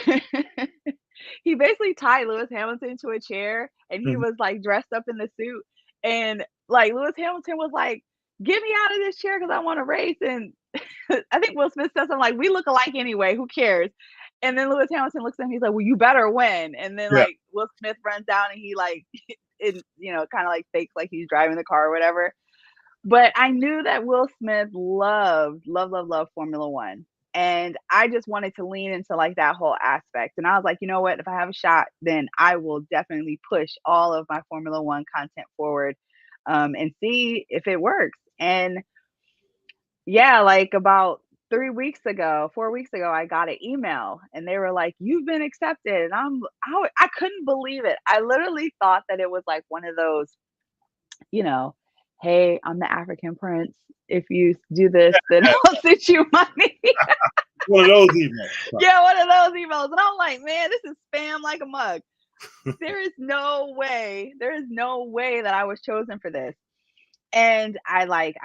he basically tied Lewis Hamilton to a chair and he was like dressed up in the suit. And like Lewis Hamilton was like, get me out of this chair because I want to race. And I think Will Smith said something like, we look alike anyway, who cares? And then Lewis Hamilton looks at him, he's like, well, you better win. And then like Will Smith runs down and he like, kind of like fakes like he's driving the car or whatever. But I knew that Will Smith loved Formula One. And I just wanted to lean into like that whole aspect. And I was like, you know what? If I have a shot, then I will definitely push all of my Formula One content forward and see if it works. And yeah, like about 4 weeks ago, I got an email and they were like, you've been accepted. And I couldn't believe it. I literally thought that it was like one of those, hey, I'm the African prince. If you do this, then I'll send you money. One of those emails. Yeah, one of those emails. And I'm like, man, this is spam like a mug. There is no way that I was chosen for this. And I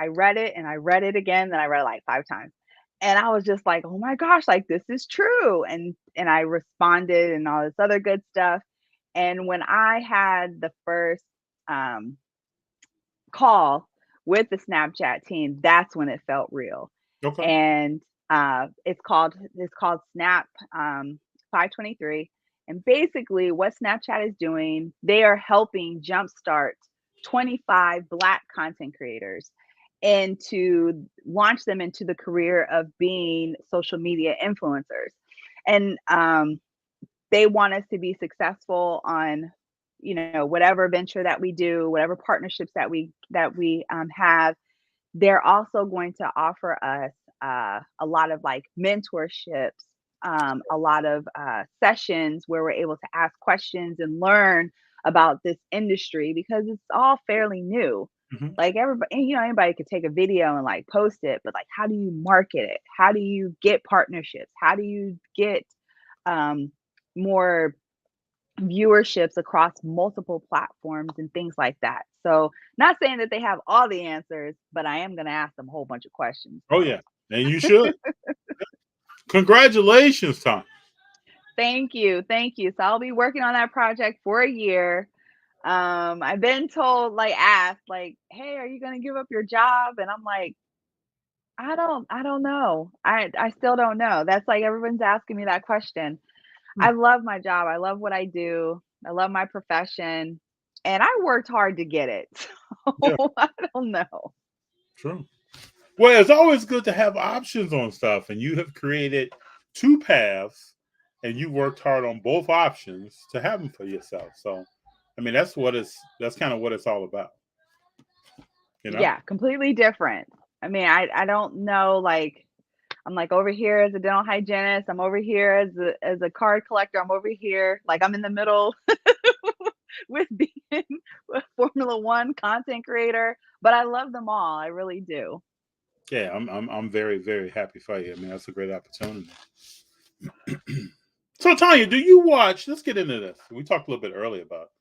read it and I read it again. Then I read it like 5 times. And I was just like, oh my gosh, like this is true. And I responded and all this other good stuff. And when I had the first call with the Snapchat team, that's when it felt real. Okay. And it's called Snap 523. And basically what Snapchat is doing, they are helping jumpstart 25 Black content creators and to launch them into the career of being social media influencers. And they want us to be successful on whatever venture that we do, whatever partnerships that we have. They're also going to offer us a lot of like mentorships, a lot of sessions where we're able to ask questions and learn about this industry because it's all fairly new. Like everybody, anybody could take a video and like post it, but like, how do you market it? How do you get partnerships? How do you get more viewerships across multiple platforms and things like that? So not saying that they have all the answers, but I am going to ask them a whole bunch of questions. Oh yeah. And you should. Congratulations, Tom. Thank you. So I'll be working on that project for a year. I've been told, asked, hey, are you going to give up your job? And I'm like, I don't know. I still don't know. That's like, everyone's asking me that question. I love my job. I love what I do. I love my profession. And I worked hard to get it. So I don't know. True. Well, it's always good to have options on stuff. And you have created 2 paths and you worked hard on both options to have them for yourself. So, I mean, that's kind of what it's all about. Yeah, completely different. I mean, I don't know, I'm like over here as a dental hygienist. I'm over here as a card collector. I'm over here. Like I'm in the middle with being a Formula One content creator, but I love them all. I really do. Yeah, I'm very, very happy for you. I mean, that's a great opportunity. So, Tonya, do you watch? Let's get into this. We talked a little bit earlier about.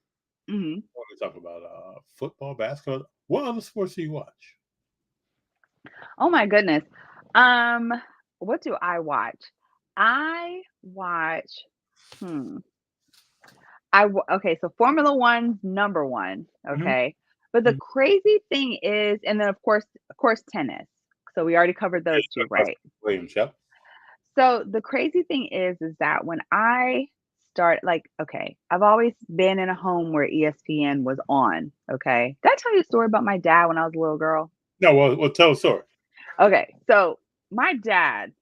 Mm-hmm. When we talk about football, basketball. What other sports do you watch? Oh my goodness. What do I watch? I watch. Okay, so Formula One's number one. Okay, but the crazy thing is, and then of course, tennis. So we already covered those two, right? Williams, yep. So the crazy thing is that when I start, okay, I've always been in a home where ESPN was on. Okay, did I tell you a story about my dad when I was a little girl? No, well, tell a story. Okay, so my dad,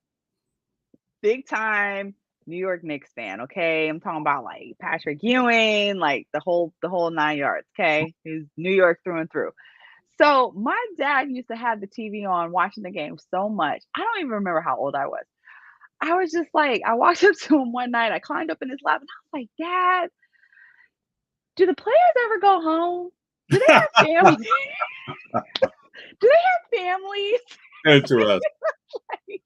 big time New York Knicks fan. Okay, I'm talking about like Patrick Ewing, like the whole 9 yards. Okay, he's New York through and through. So my dad used to have the TV on, watching the game so much. I don't even remember how old I was. I was just like, I walked up to him one night. I climbed up in his lap, and I was like, "Dad, do the players ever go home? Do they have families? Do they have families?" Interesting. Like,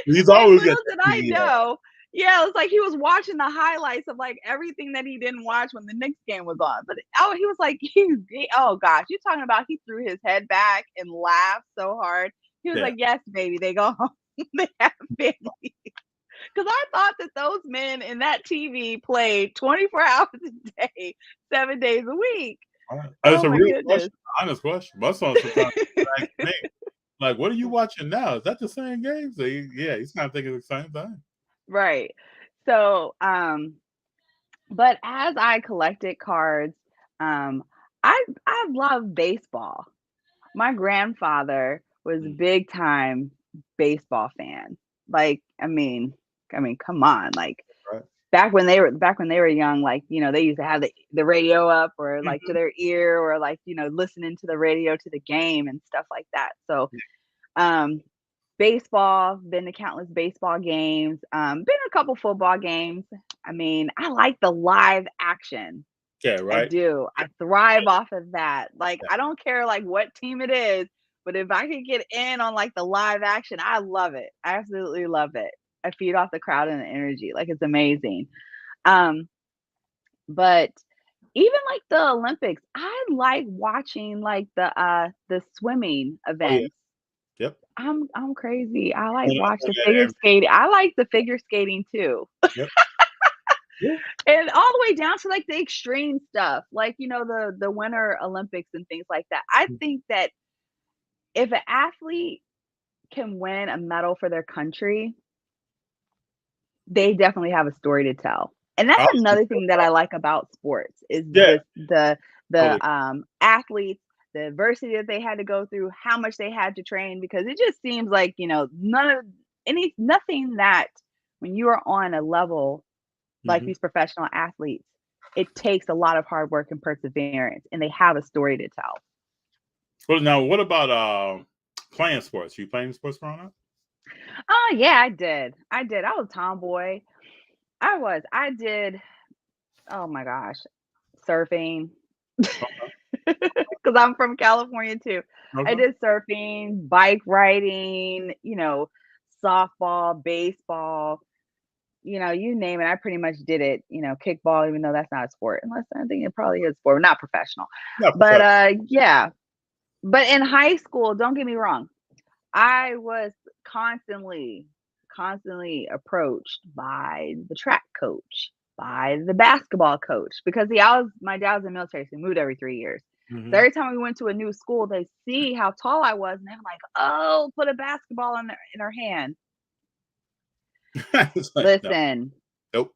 He's always little did I know. Yeah, it was like he was watching the highlights of like everything that he didn't watch when the Knicks game was on. But he was like, oh gosh, you're talking about he threw his head back and laughed so hard. He was like, "Yes, baby, they go home. They have families." Because I thought that those men in that TV played 24 hours a day, 7 days a week. That's a real question, honest question. My son sometimes like, what are you watching now? Is that the same game? So he's kind of thinking the same thing. Right. So, but as I collected cards, I love baseball. My grandfather was a big time baseball fan. Like, I mean, come on. Like, back when they were young, like, they used to have the radio up or like to their ear, or like, listening to the radio to the game and stuff like that. So, baseball, been to countless baseball games, been a couple football games. I mean, I like the live action. Yeah, right. I do. I thrive off of that. Like, I don't care like what team it is, but if I could get in on like the live action, I love it. I absolutely love it. I feed off the crowd and the energy. Like, it's amazing. But even like the Olympics, I like watching like the swimming events. Yep. I'm crazy. I like watch the figure skating. I like the figure skating too. Yep. And all the way down to like the extreme stuff, like, the Winter Olympics and things like that. I think that if an athlete can win a medal for their country, they definitely have a story to tell. And that's another thing that I like about sports is the athletes, the adversity that they had to go through, how much they had to train, because it just seems like, nothing that when you are on a level like these professional athletes, it takes a lot of hard work and perseverance, and they have a story to tell. Well, now what about playing sports? You playing sports growing up? Oh yeah, I did. I was a tomboy. I did. Oh my gosh, surfing. Because I'm from California too. Okay. I did surfing, bike riding, softball, baseball, you name it. I pretty much did it. Kickball, even though that's not a sport, unless I think it probably is a sport, not professional. But yeah. But in high school, don't get me wrong, I was constantly approached by the track coach, by the basketball coach, because my dad was in the military, so he moved every 3 years. So every time we went to a new school, they see how tall I was, and they're like, "Oh, put a basketball in her hand." Listen, nope.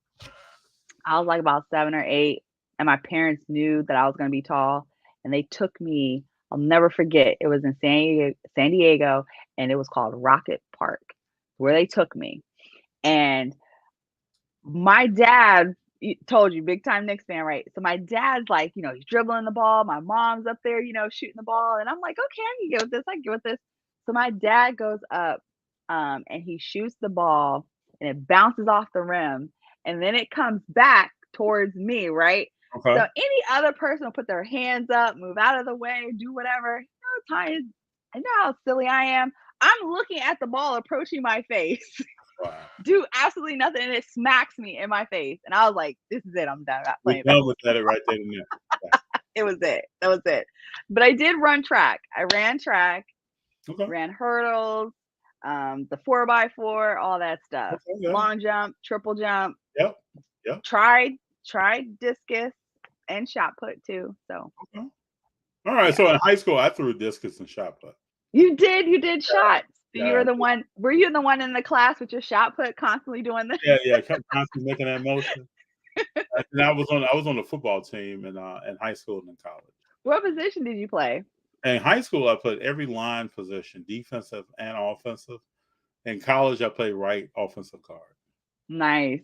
I was like about 7 or 8, and my parents knew that I was going to be tall, and they took me. I'll never forget. It was in San Diego, and it was called Rocket Park, where they took me. And my dad, told you, big time Knicks fan, right? So my dad's like, he's dribbling the ball. My mom's up there, shooting the ball, and I'm like, okay, I can get with this. I can get with this. So my dad goes up, and he shoots the ball, and it bounces off the rim, and then it comes back towards me, right? Okay. So any other person will put their hands up, move out of the way, do whatever. I know how silly I am. I'm looking at the ball approaching my face. Wow. Do absolutely nothing, and it smacks me in my face. And I was like, this is it. I'm done. I'm not We're playing done with that right there and there. It was it. That was it. But I did run track. I ran track, Okay. ran hurdles, the 4x4, all that stuff. Okay, yeah. Long jump, triple jump. Yep. Tried discus and shot put too. So Okay. All right. So in high school, I threw discus and shot put. you did shots. Yeah. You were the one. Were you the one in the class with your shot put constantly doing this? Yeah. Constantly making that motion. And I was on the football team in high school and in college. What position did you play? In high school, I played every line position, defensive and offensive. In college, I played right offensive guard. Nice.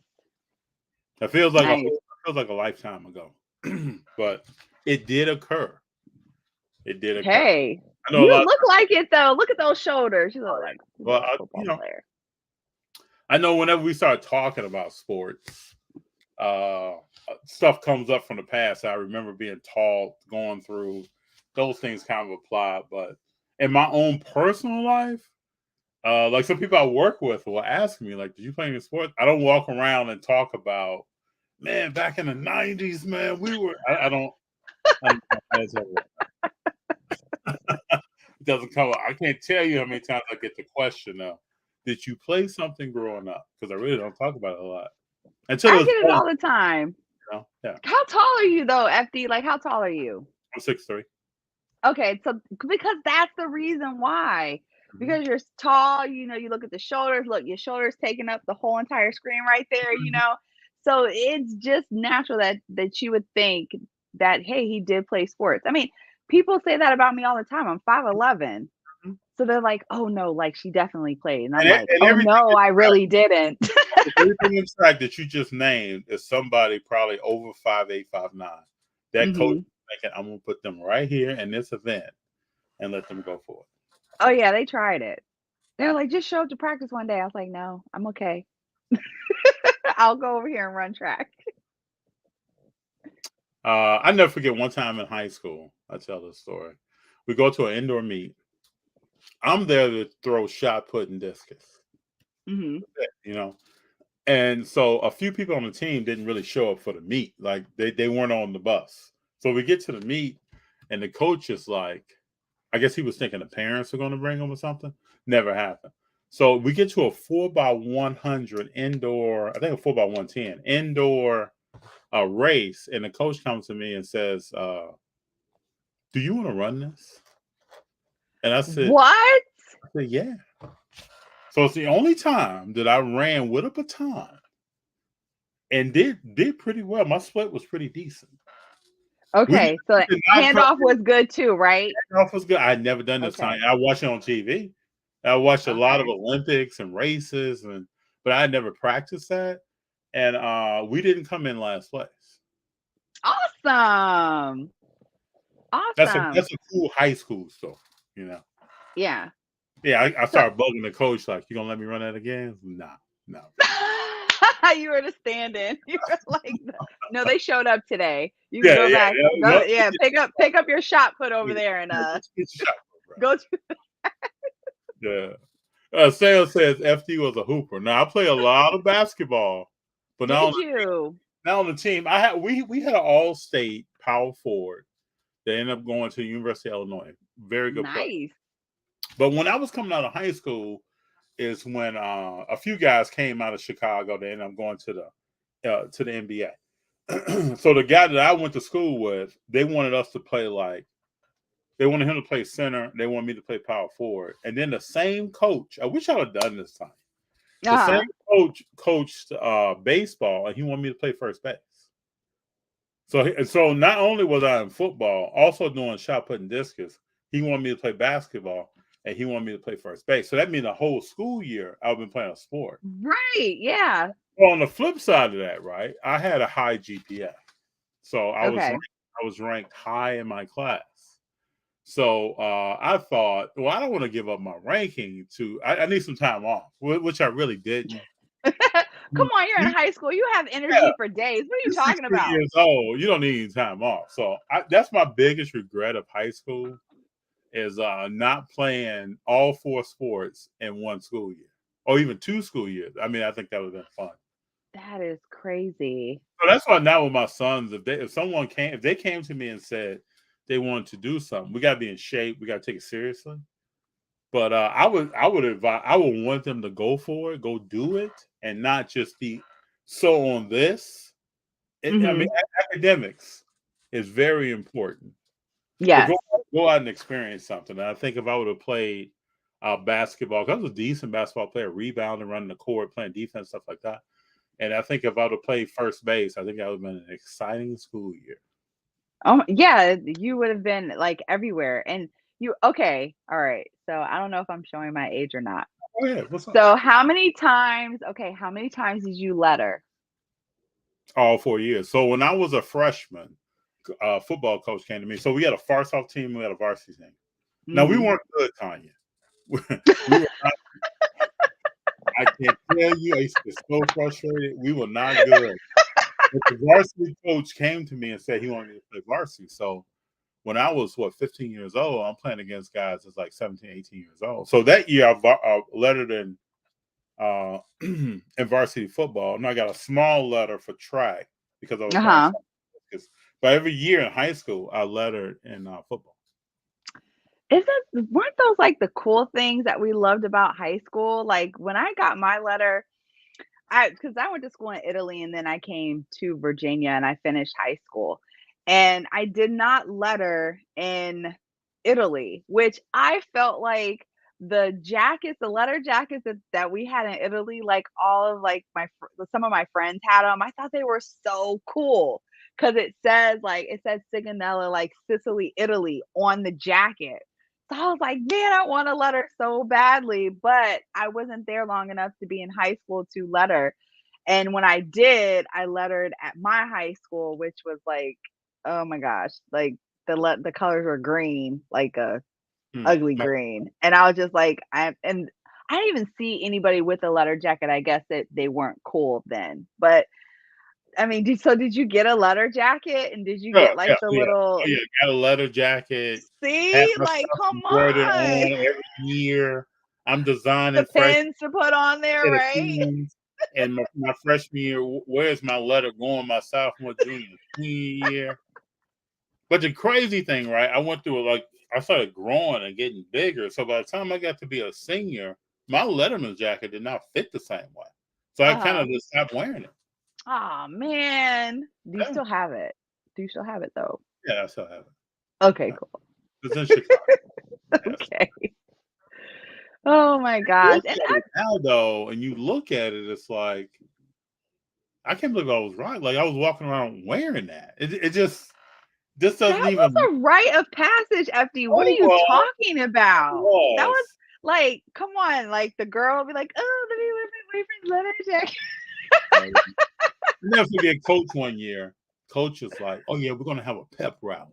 It feels like a lifetime ago, but it did occur. It did occur. Hey, you look like it though. Look at those shoulders. You look like a football player. I know whenever we start talking about sports, stuff comes up from the past. I remember being taught, going through those things kind of apply. But in my own personal life, like some people I work with will ask me, like, did you play any sports? I don't walk around and talk about, man, back in the 90s, man, we were, I don't it doesn't come up. I can't tell you how many times I get the question now, did you play something growing up? Because I really don't talk about it a lot. I get it all the time. Yeah. How tall are you though, FD? Like, how tall are you? I'm 6'3". Okay, so because that's the reason why. Because you're tall, you look at the shoulders. Look, your shoulders taking up the whole entire screen right there. So it's just natural that you would think that, hey, he did play sports. I mean, people say that about me all the time. I'm 5'11". So they're like, oh no, like she definitely played. And I'm like, oh no, I really didn't. Everything in fact that you just named is somebody probably over 5'8", 5'9". That coach is thinking, I'm gonna put them right here in this event and let them go for it. Oh yeah, they tried it. They're like, just show up to practice one day. I was like, no, I'm okay. I'll go over here and run track. I never forget one time in high school. I tell this story. We go to an indoor meet. I'm there to throw shot put and discus. And so a few people on the team didn't really show up for the meet. Like they weren't on the bus. So we get to the meet and the coach is like, I guess he was thinking the parents are going to bring them or something. Never happened. So we get to a 4x100 indoor, I think a 4x110 indoor race. And the coach comes to me and says, do you want to run this? And I said, what? I said, yeah. So it's the only time that I ran with a baton and did pretty well. My split was pretty decent. Okay, so handoff was good too, right? Handoff was good. I had never done this time. I watched it on TV. I watched a lot of Olympics and races, but I had never practiced that. And we didn't come in last place. Awesome. That's a cool high school story, Yeah. Yeah, I started bugging the coach, like, you gonna let me run that again? No. You were the stand-in. You were like, no, they showed up today. You can go back. Pick up your shot put over there and go to. Yeah. Sam says FD was a hooper. Now I play a lot of basketball, but now on the team, we had an all-state power forward that ended up going to the University of Illinois. Very good player. But when I was coming out of high school is when a few guys came out of Chicago. They ended up going to the NBA. So the guy that I went to school with, they wanted us to play they wanted him to play center. They wanted me to play power forward. And then the same coach, I wish I would have done this time. The same coach coached baseball, and he wanted me to play first base. So not only was I in football, also doing shot put and discus, he wanted me to play basketball. And he wanted me to play first base. So that means the whole school year I've been playing a sport. Right, yeah. Well, on the flip side of that, right, I had a high GPA. So I was ranked high in my class. So I thought, well, I don't want to give up my ranking I need some time off, which I really didn't. Come on, you're in high school. You have energy for days. What are you talking about? Years old, you don't need any time off. So that's my biggest regret of high school. is not playing all 4 sports in one school year, or even 2 school years. I mean, I think that would have been fun. That is crazy. So that's why now with my sons, if they came to me and said they wanted to do something, we got to be in shape. We got to take it seriously. But I would want them to go for it, go do it, and not just be so on this. I mean, academics is very important. Yes. Go out and experience something. And I think if I would have played basketball, because I was a decent basketball player, rebounding, running the court, playing defense, stuff like that. And I think if I would have played first base, I think that would have been an exciting school year. Oh yeah, you would have been like everywhere. And okay, all right. So I don't know if I'm showing my age or not. Oh yeah, what's up? So how many times did you letter? All 4 years. So when I was a freshman, football coach came to me. So we had a farsoft team, we had a varsity team. Now we weren't good, Tonya. We were not, I can't tell you, I used to get so frustrated. We were not good. But the varsity coach came to me and said he wanted me to play varsity. So when I was 15 years old, I'm playing against guys that's like 17, 18 years old. So that year I lettered in varsity football, and I got a small letter for track because I was but every year in high school I lettered in football. Weren't those like the cool things that we loved about high school? Like when I got my letter, because I went to school in Italy and then I came to Virginia and I finished high school, and I did not letter in Italy, which I felt like the letter jackets that we had in Italy, like all of like some of my friends had them. I thought they were so cool because it says Sigonella, like Sicily, Italy on the jacket. So I was like, man, I want to letter so badly, but I wasn't there long enough to be in high school to letter. And when I did, I lettered at my high school, which was like, oh my gosh, like the colors were green, like a ugly green. And I was just like, I didn't even see anybody with a letter jacket. I guess that they weren't cool then. But I mean, did you get a letter jacket, and did you get like the little? Oh, yeah, got a letter jacket. See, like, come on! Every year, I'm designing the pins to put on there, right? And my freshman year, where's my letter going? My sophomore, junior, senior year. But the crazy thing, right? I went through it. Like I started growing and getting bigger. So by the time I got to be a senior, my Letterman's jacket did not fit the same way. So I kind of just stopped wearing it. Oh man, do you still have it? Do you still have it though? Yeah, I still have it. Okay, cool. It's in Chicago. Okay. Oh my gosh! And now though, and you look at it, it's like I can't believe I was right. Like I was walking around wearing that. It just doesn't even. That was a rite of passage, FD. What are you talking about? That was like, come on, like the girl would be like, "Oh, let me wear my boyfriend's letter jacket." Never forget Coach one year. Coach was like, "Oh yeah, we're gonna have a pep rally,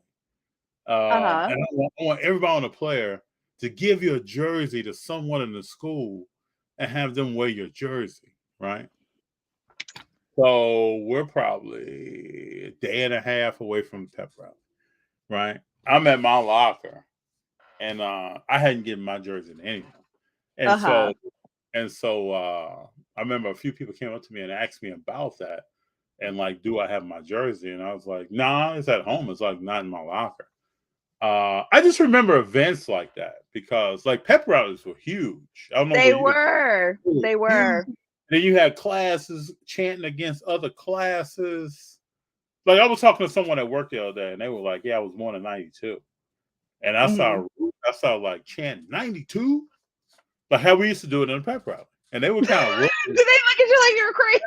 and I want everybody on the player to give your jersey to someone in the school and have them wear your jersey, right?" So we're probably a day and a half away from the pep rally, right? I'm at my locker, and I hadn't given my jersey to anyone, and so I remember a few people came up to me and asked me about that. And like, do I have my jersey? And I was like, nah, it's at home. It's like not in my locker. I just remember events like that because like pep rallies were huge. I don't know. They were. Then you had classes chanting against other classes. Like I was talking to someone at work the other day, and they were like, "Yeah, I was born in '92," and I saw like chanting '92, like how we used to do it in a pep rally. And they were kind of looking. Did they look at you like you were crazy?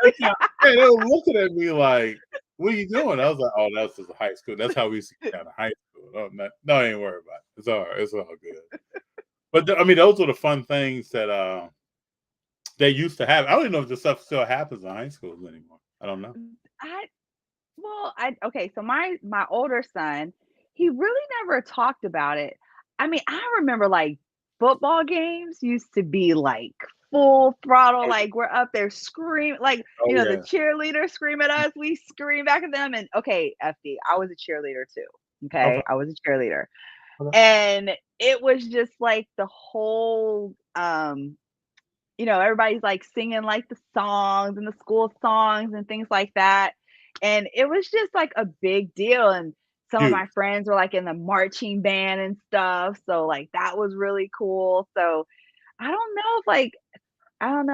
They were looking at me like, "What are you doing?" I was like, "Oh, that's just high school. That's how we used to get out of high school. No, I ain't worried about it. It's all right. It's all good." But I mean, those were the fun things that they used to have. I don't even know if this stuff still happens in high schools anymore. I don't know. Okay. So my older son, he really never talked about it. I mean, I remember like football games used to be like full throttle, like we're up there screaming, like the cheerleaders scream at us, we scream back at them. And okay, FD, I was a cheerleader too. Okay, I was a cheerleader, and it was just like the whole, everybody's like singing like the songs and the school songs and things like that. And it was just like a big deal. And some of Huge. my friends were like in the marching band and stuff. So like that was really cool. So I don't know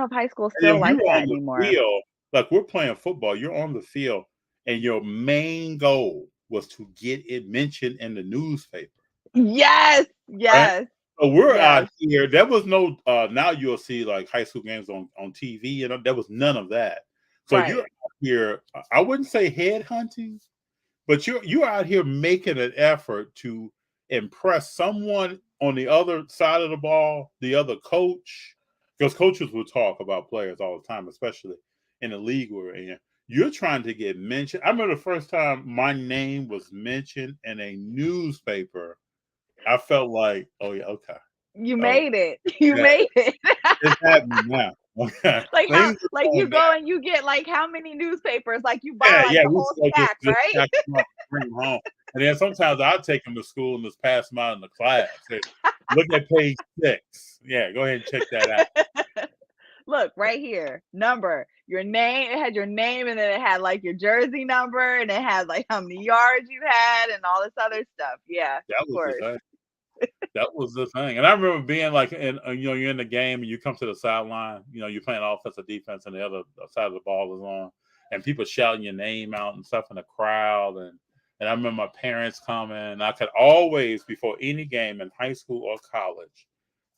if high school's And still if like you're that on the anymore. field, like we're playing football, you're on the field, and your main goal was to get it mentioned in the newspaper. Yes, yes. Right? So we're yes. out here. There was no now you'll see like high school games on TV, and there was none of that. So Right. you're out here, I wouldn't say head hunting, but you're out here making an effort to impress someone on the other side of the ball, the other coach, because coaches will talk about players all the time, especially in the league we're in. You're trying to get mentioned. I remember the first time my name was mentioned in a newspaper, I felt like, oh yeah, okay. You made it. You Yeah. made it. It's happening now. Okay. Like how, Things are like you going go down. and you get like how many newspapers? Like you buy like the we whole still stack, just right? stack them up and bring them home. And then sometimes I'll take them to school and just pass them out in the class. Say, look at page 6. Yeah, go ahead and check that out. Look right here, number, your name. It had your name, and then it had like your jersey number, and it had like how many yards you had, and all this other stuff. Yeah, That of was course. the thing. That was the thing. And I remember being like, you're in the game and you come to the sideline, you're playing offense or defense, and the other side of the ball is on, and people shouting your name out and stuff in the crowd. And I remember my parents coming, and I could always, before any game in high school or college,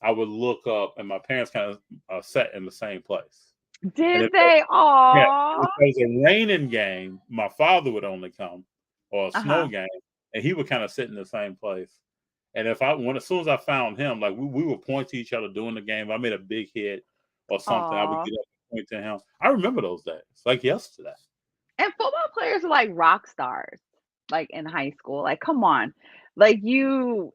I would look up, and my parents kind of sat in the same place. Did they? Aww. Yeah, if it was a raining game, my father would only come, or a snow game, and he would kind of sit in the same place. And as soon as I found him, like we would point to each other during the game. If I made a big hit or something, I would get up and point to him. I remember those days, like yesterday. And football players are like rock stars, like in high school. Like, come on, like even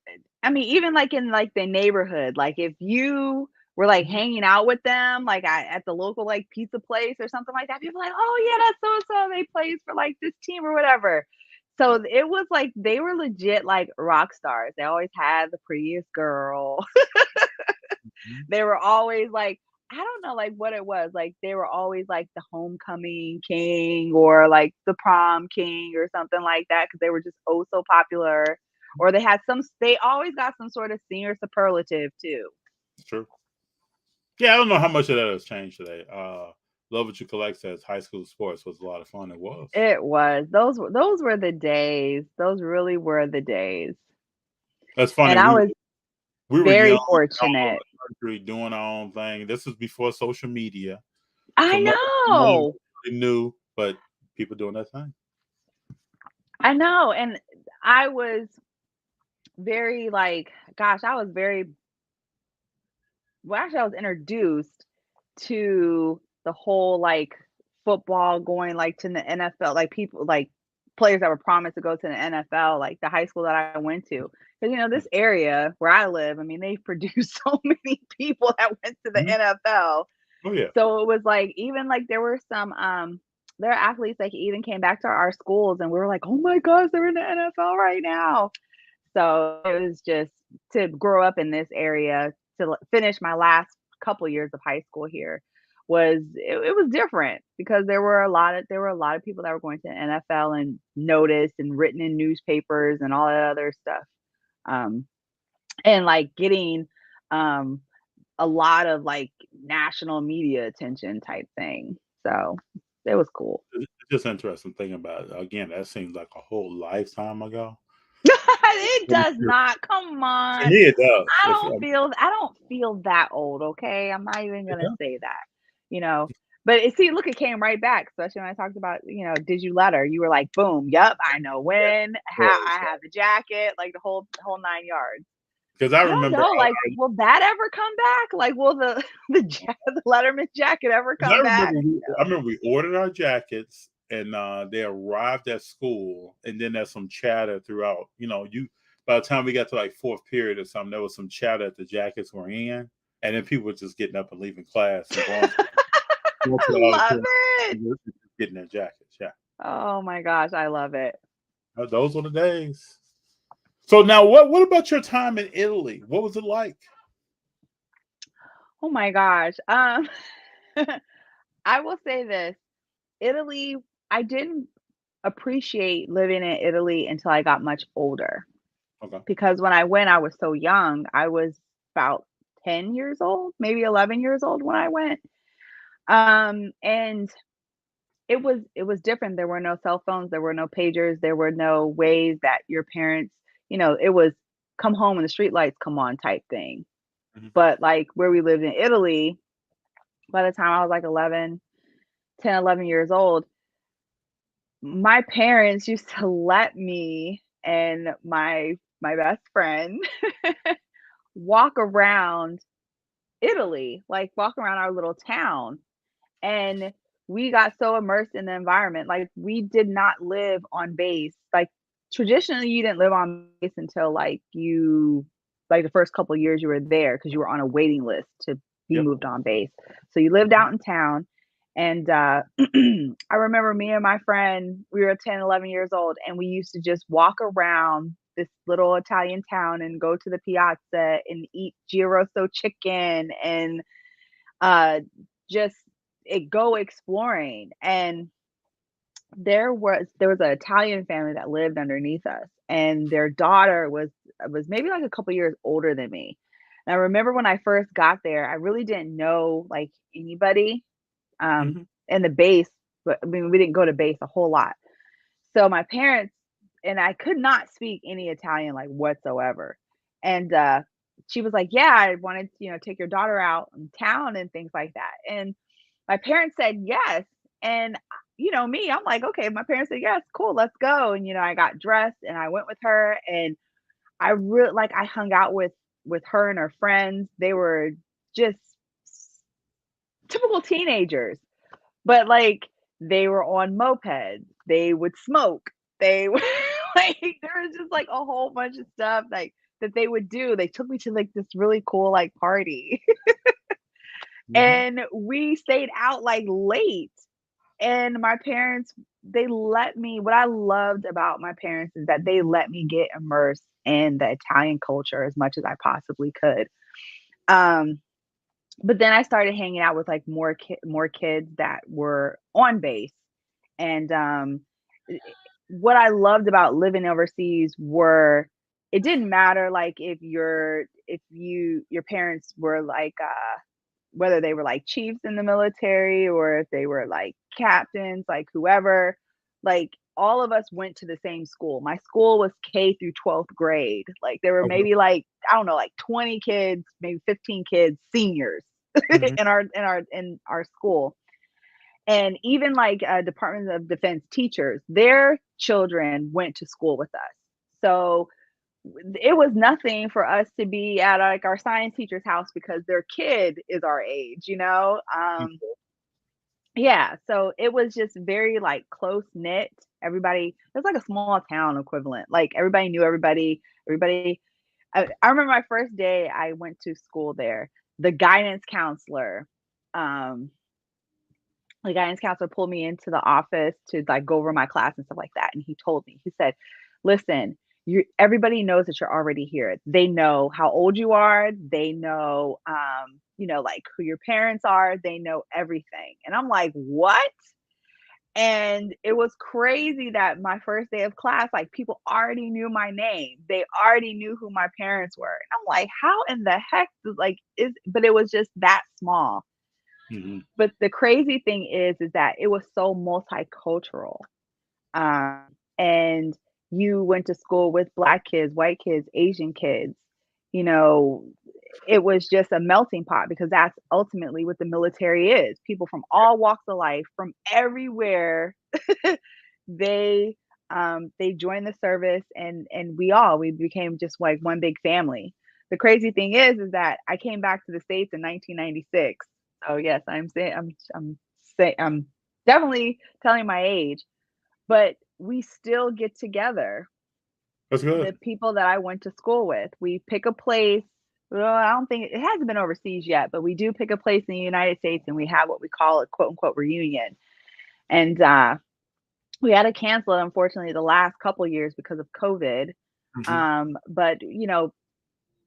like in like the neighborhood, like if you were like hanging out with them, like at the local like pizza place or something like that, people are like, oh yeah, that's so and so. They plays for like this team or whatever. So it was like they were legit like rock stars. They always had the prettiest girl. They were always like, I don't know like what it was. Like they were always like the homecoming king or like the prom king or something like that because they were just so popular. Or they always got some sort of senior superlative too. It's true. Yeah, I don't know how much of that has changed today. Love What You Collect says high school sports was a lot of fun. It was. It was. Those were the days. Those really were the days. That's funny. And I was very fortunate. Doing our own thing. This was before social media. I know. Really knew, but people doing that thing. I know. And I was very like, gosh, I was introduced to the whole like football going like to the NFL, like people like players that were promised to go to the NFL, like the high school that I went to. Because this area where I live, I mean, they produced so many people that went to the NFL. Oh yeah. So it was like even like there were some there are athletes that even came back to our schools and we were like, oh my gosh, they're in the NFL right now. So it was just to grow up in this area, to finish my last couple years of high school here it was different because there were a lot of people that were going to the NFL and noticed and written in newspapers and all that other stuff. And like getting a lot of like national media attention type thing. So it was cool. It's just interesting thing about it. Again, that seems like a whole lifetime ago. It does not. Come on. Yeah, it does. I don't feel that old, okay? I'm not even gonna say that, But look, it came right back, especially when I talked about, did you let her? You were like, boom, yep, I know when, I have the jacket, like the whole 9 yards. Because I remember, like, will that ever come back? Like, will the Letterman jacket ever come back? I remember we ordered our jackets, and they arrived at school, and then there's some chatter throughout. By the time we got to like fourth period or something, there was some chatter that the jackets were in, and then people were just getting up and leaving class and going. I love it. Getting their jackets, yeah. Oh my gosh, I love it. Those were the days. So now, what about your time in Italy? What was it like? Oh my gosh. I will say this. Italy, I didn't appreciate living in Italy until I got much older. Okay. Because when I went, I was so young. I was about 10 years old, maybe 11 years old when I went. And it was different. There were no cell phones, there were no pagers, there were no ways that your parents, it was come home when the street lights come on type thing. Mhm. But like where we lived in Italy, by the time I was like 10, 11 years old, my parents used to let me and my best friend walk around Italy, like walk around our little town. And we got so immersed in the environment. Like we did not live on base. Like traditionally you didn't live on base until like the first couple of years you were there because you were on a waiting list to be Yep. moved on base. So you lived out in town. And I remember me and my friend, we were 10, 11 years old, and we used to just walk around this little Italian town and go to the piazza and eat gyroso chicken and just go exploring. And there was an Italian family that lived underneath us, and their daughter was maybe like a couple years older than me. And I remember when I first got there, I really didn't know like anybody Mhm. in the base, but I mean we didn't go to base a whole lot. So my parents and I could not speak any Italian like whatsoever. And she was like, "Yeah, I wanted to, take your daughter out in town and things like that." And my parents said yes. And me, I'm like, "Okay, my parents said yes, cool, let's go." And I got dressed and I went with her, and I really like I hung out with her and her friends. They were just typical teenagers, but like they were on mopeds, they would smoke, they would like there was just like a whole bunch of stuff like that they would do. They took me to like this really cool like party and we stayed out like late. And my parents, they let me, what I loved about my parents is that they let me get immersed in the Italian culture as much as I possibly could. Um, but then I started hanging out with like more kids that were on base. And i- what I loved about living overseas were it didn't matter like if your parents were like whether they were like chiefs in the military or if they were like captains, like whoever, like all of us went to the same school. My school was K through 12th grade. Like there were Okay. maybe like, I don't know, like 20 kids, maybe 15 kids, seniors Mhm. in our school. And even like Department of Defense teachers, their children went to school with us. So it was nothing for us to be at like our science teacher's house because their kid is our age. Yeah, so it was just very like close knit. Everybody, it was like a small town equivalent. Like everybody knew everybody. I remember my first day I went to school there. The guidance counselor um the guidance counselor pulled me into the office to like go over my class and stuff like that. And he told me, he said, "Listen, everybody knows that you're already here. They know how old you are. They know, like who your parents are. They know everything." And I'm like, "What?" And it was crazy that my first day of class, like people already knew my name. They already knew who my parents were. And I'm like, how in the heck but it was just that small. Mhm. But the crazy thing is that it was so multicultural. And you went to school with black kids, white kids, Asian kids. You know, it was just a melting pot because that's ultimately what the military is. People from all walks of life, from everywhere, they they joined the service, and we became just like one big family. The crazy thing is that I came back to the States in 1996. So yes, I'm definitely telling my age, but we still get together. That's good. The people that I went to school with, we pick a place. Well, I don't think it hasn't been overseas yet, but we do pick a place in the United States and we have what we call a quote unquote reunion. And we had to cancel it, unfortunately, the last couple years because of COVID. But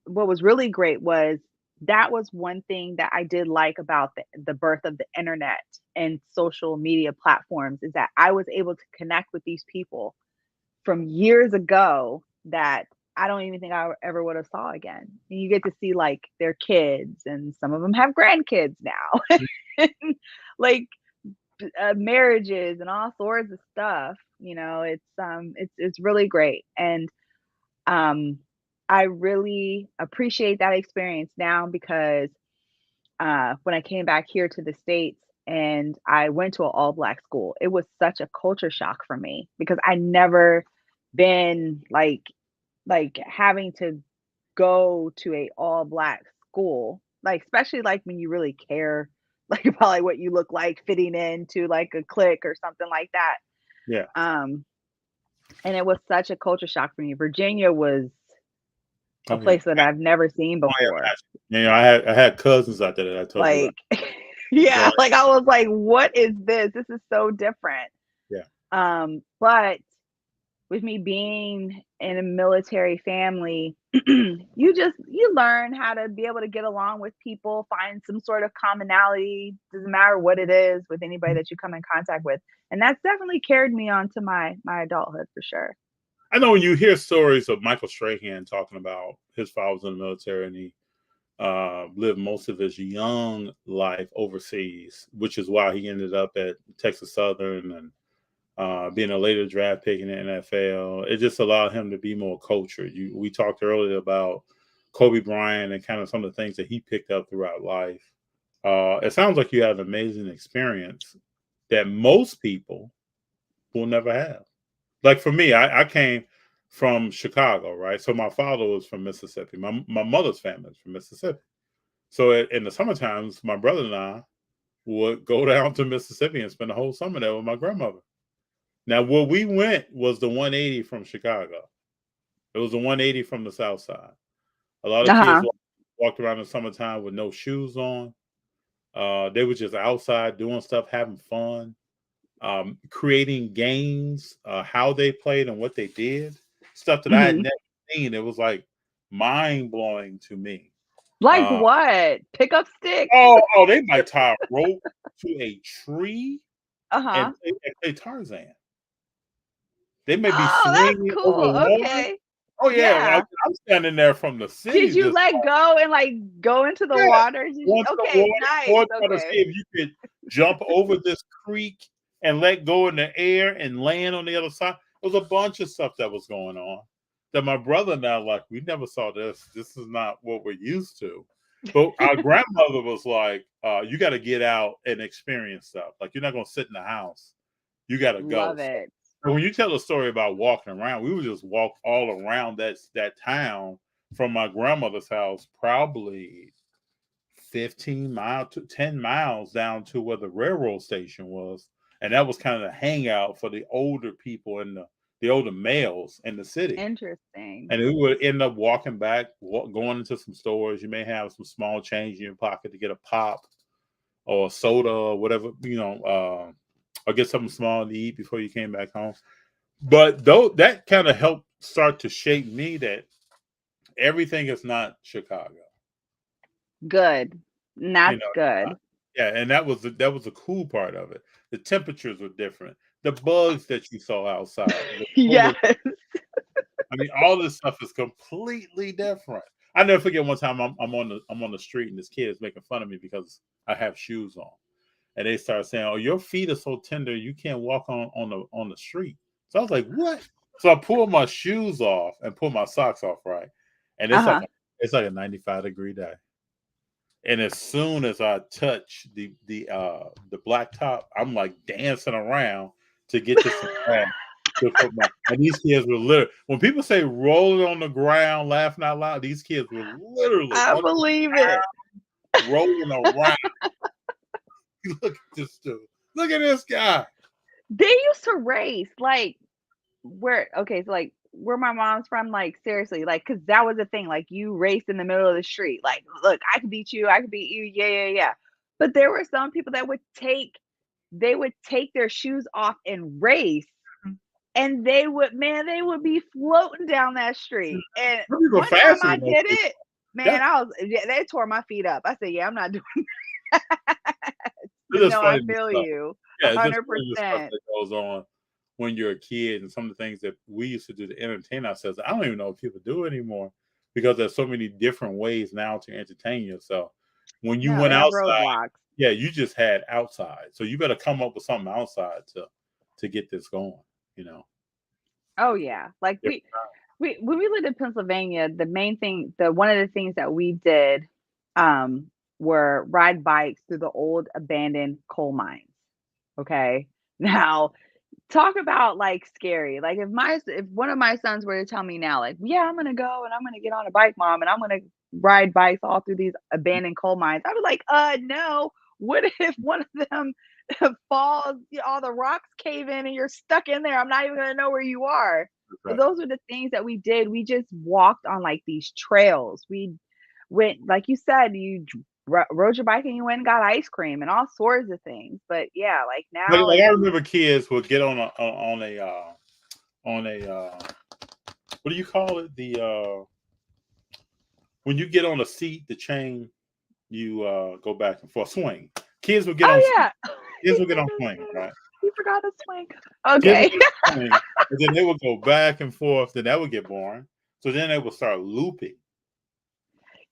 what was really great was that was one thing that I did like about the birth of the internet and social media platforms, is that I was able to connect with these people from years ago that I don't even think I ever would have saw again. And you get to see like their kids, and some of them have grandkids now, like marriages and all sorts of stuff. It's really great, and I really appreciate that experience now, because when I came back here to the States and I went to an all Black school, it was such a culture shock for me, because I never been like having to go to a all Black school, like especially like when you really care like about like what you look like fitting into like a clique or something like that. Yeah. And it was such a culture shock for me. Virginia was a place that I've never seen before. I had cousins out there that I told you about. Like, yeah, like I was like, what is this? This is so different. Yeah. But with me being in a military family, you learn how to be able to get along with people, find some sort of commonality, doesn't matter what it is, with anybody that you come in contact with. And that's definitely carried me on to my adulthood for sure. I know when you hear stories of Michael Strahan talking about his father was in the military, and he lived most of his young life overseas, which is why he ended up at Texas Southern and being a later draft pick in the NFL. It just allowed him to be more cultured. We talked earlier about Kobe Bryant and kind of some of the things that he picked up throughout life. It sounds like you had an amazing experience that most people will never have. Like for me, I came from Chicago, right? So my father was from Mississippi. My mother's family is from Mississippi. So in the summer times, my brother and I would go down to Mississippi and spend the whole summer there with my grandmother. Now, where we went was the 180 from Chicago. It was the 180 from the South Side. A lot of kids walked around in the summertime with no shoes on. They were just outside doing stuff, having fun. Creating games, how they played and what they did, stuff that I had never seen. It was like mind blowing to me. Like what? Pick up sticks? Oh, they might tie a rope to a tree and play Tarzan. They may be swinging over water. Okay. Oh yeah. I'm standing there from the city. Did you let go and like go into the water? Nice. Trying to see if you could jump over this creek and let go in the air and land on the other side. There was a bunch of stuff that was going on that my brother and I like, we never saw this. This is not what we're used to. But our grandmother was like, you got to get out and experience stuff. Like, you're not going to sit in the house. You got to go. Love it. So when you tell a story about walking around, we would just walk all around that town from my grandmother's house, probably 15 miles to 10 miles down to where the railroad station was. And that was kind of the hangout for the older people and the older males in the city. Interesting. And we would end up walking back, going into some stores. You may have some small change in your pocket to get a pop or a soda or whatever, or get something small to eat before you came back home. But that kind of helped start to shape me that everything is not Chicago. Good. And that's good. Yeah, and that was the cool part of it. The temperatures were different. The bugs that you saw outside. Yes. I mean, all this stuff is completely different. I never forget one time I'm on the street and this kid is making fun of me because I have shoes on, and they start saying, "Oh, your feet are so tender, you can't walk on the street." So I was like, "What?" So I pulled my shoes off and pulled my socks off, right? And it's like a 95-degree day. And as soon as I touch the black top, I'm like dancing around to get to some grass. And these kids were literally, when people say rolling on the ground, laughing out loud, these kids were literally. I believe it. Rolling around. Look at this dude. Look at this guy. They used to race like where my mom's from, like seriously, like because that was the thing, like you raced in the middle of the street, like look, I can beat you, yeah. But there were some people that would take their shoes off and race and they would be floating down that street. And Some people one time faster I than those did people. it, man, they tore my feet up. I said, yeah, I'm not doing It's just no, I funny feel stuff. you. Yeah, it's just funny the stuff 100%. that goes on when you're a kid, and some of the things that we used to do to entertain ourselves. I don't even know if people do anymore because there's so many different ways now to entertain yourself. When you No, went they have outside, roadblocks. yeah, you just had outside. So you better come up with something outside to get this going, you know. Oh yeah. Like we when we lived in Pennsylvania, the main thing, one of the things that we did were ride bikes through the old abandoned coal mines. Okay. Now, talk about like scary. Like if one of my sons were to tell me now, like, yeah, I'm gonna go and I'm gonna get on a bike, mom, and I'm gonna ride bikes all through these abandoned coal mines, I was like, no. What if one of them falls, all the rocks cave in and you're stuck in there? I'm not even gonna know where you are. Right. But those were the things that we did. We just walked on like these trails. We went, like you said, you rode your bike and you went and got ice cream and all sorts of things. But yeah, like now, Like I remember kids would get on a what do you call it? The when you get on a seat, the chain, you go back and forth, swing. Kids would get on. yeah, Kids would get on swing, right? you forgot to swing. Okay. Kids would get on swing, and then they would go back and forth. Then that would get boring. So then they would start looping.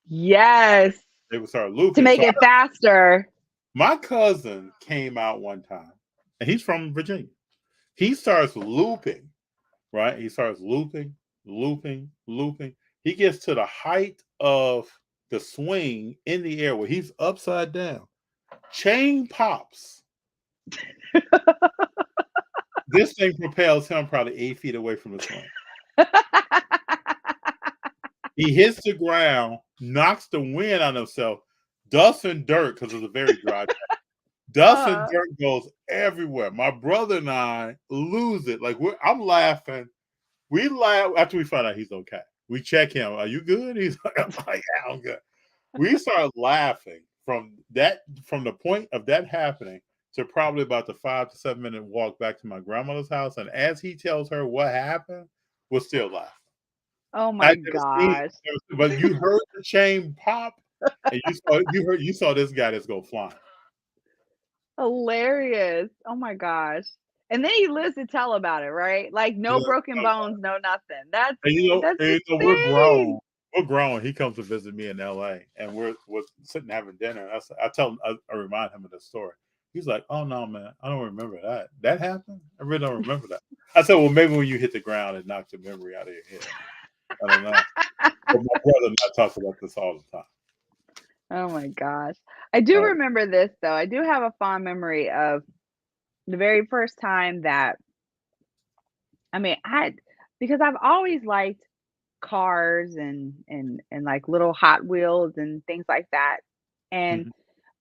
Yes. They would start looping To make it faster. My cousin came out one time, and he's from Virginia. He starts looping, right? He starts looping. He gets to the height of the swing in the air where he's upside down. Chain pops. This thing propels him probably 8 feet away from the swing. He hits the ground, knocks the wind out of himself, dust and dirt, because it's a very dry day. Dust and dirt goes everywhere. My brother and I lose it. Like I'm laughing. We laugh after we find out he's okay. We check him. Are you good? He's like, yeah, I'm good. We start laughing from the point of that happening to probably about the 5 to 7 minute walk back to my grandmother's house. And as he tells her what happened, we're still laughing. Oh my gosh. But you heard the chain pop, and you saw this guy that's go flying. Hilarious. Oh my gosh. And then he lives to tell about it, right? Like no broken bones, no nothing. That's we're grown. We're grown. He comes to visit me in LA, and we're sitting having dinner. I remind him of the story. He's like, "Oh no, man, I don't remember that. That happened. I really don't remember that." I said, "Well, maybe when you hit the ground, it knocked your memory out of your head." I don't know. But my brother and I talk about this all the time. Oh my gosh. I do remember this though. I do have a fond memory of the very first time that because I've always liked cars and like little Hot Wheels and things like that. And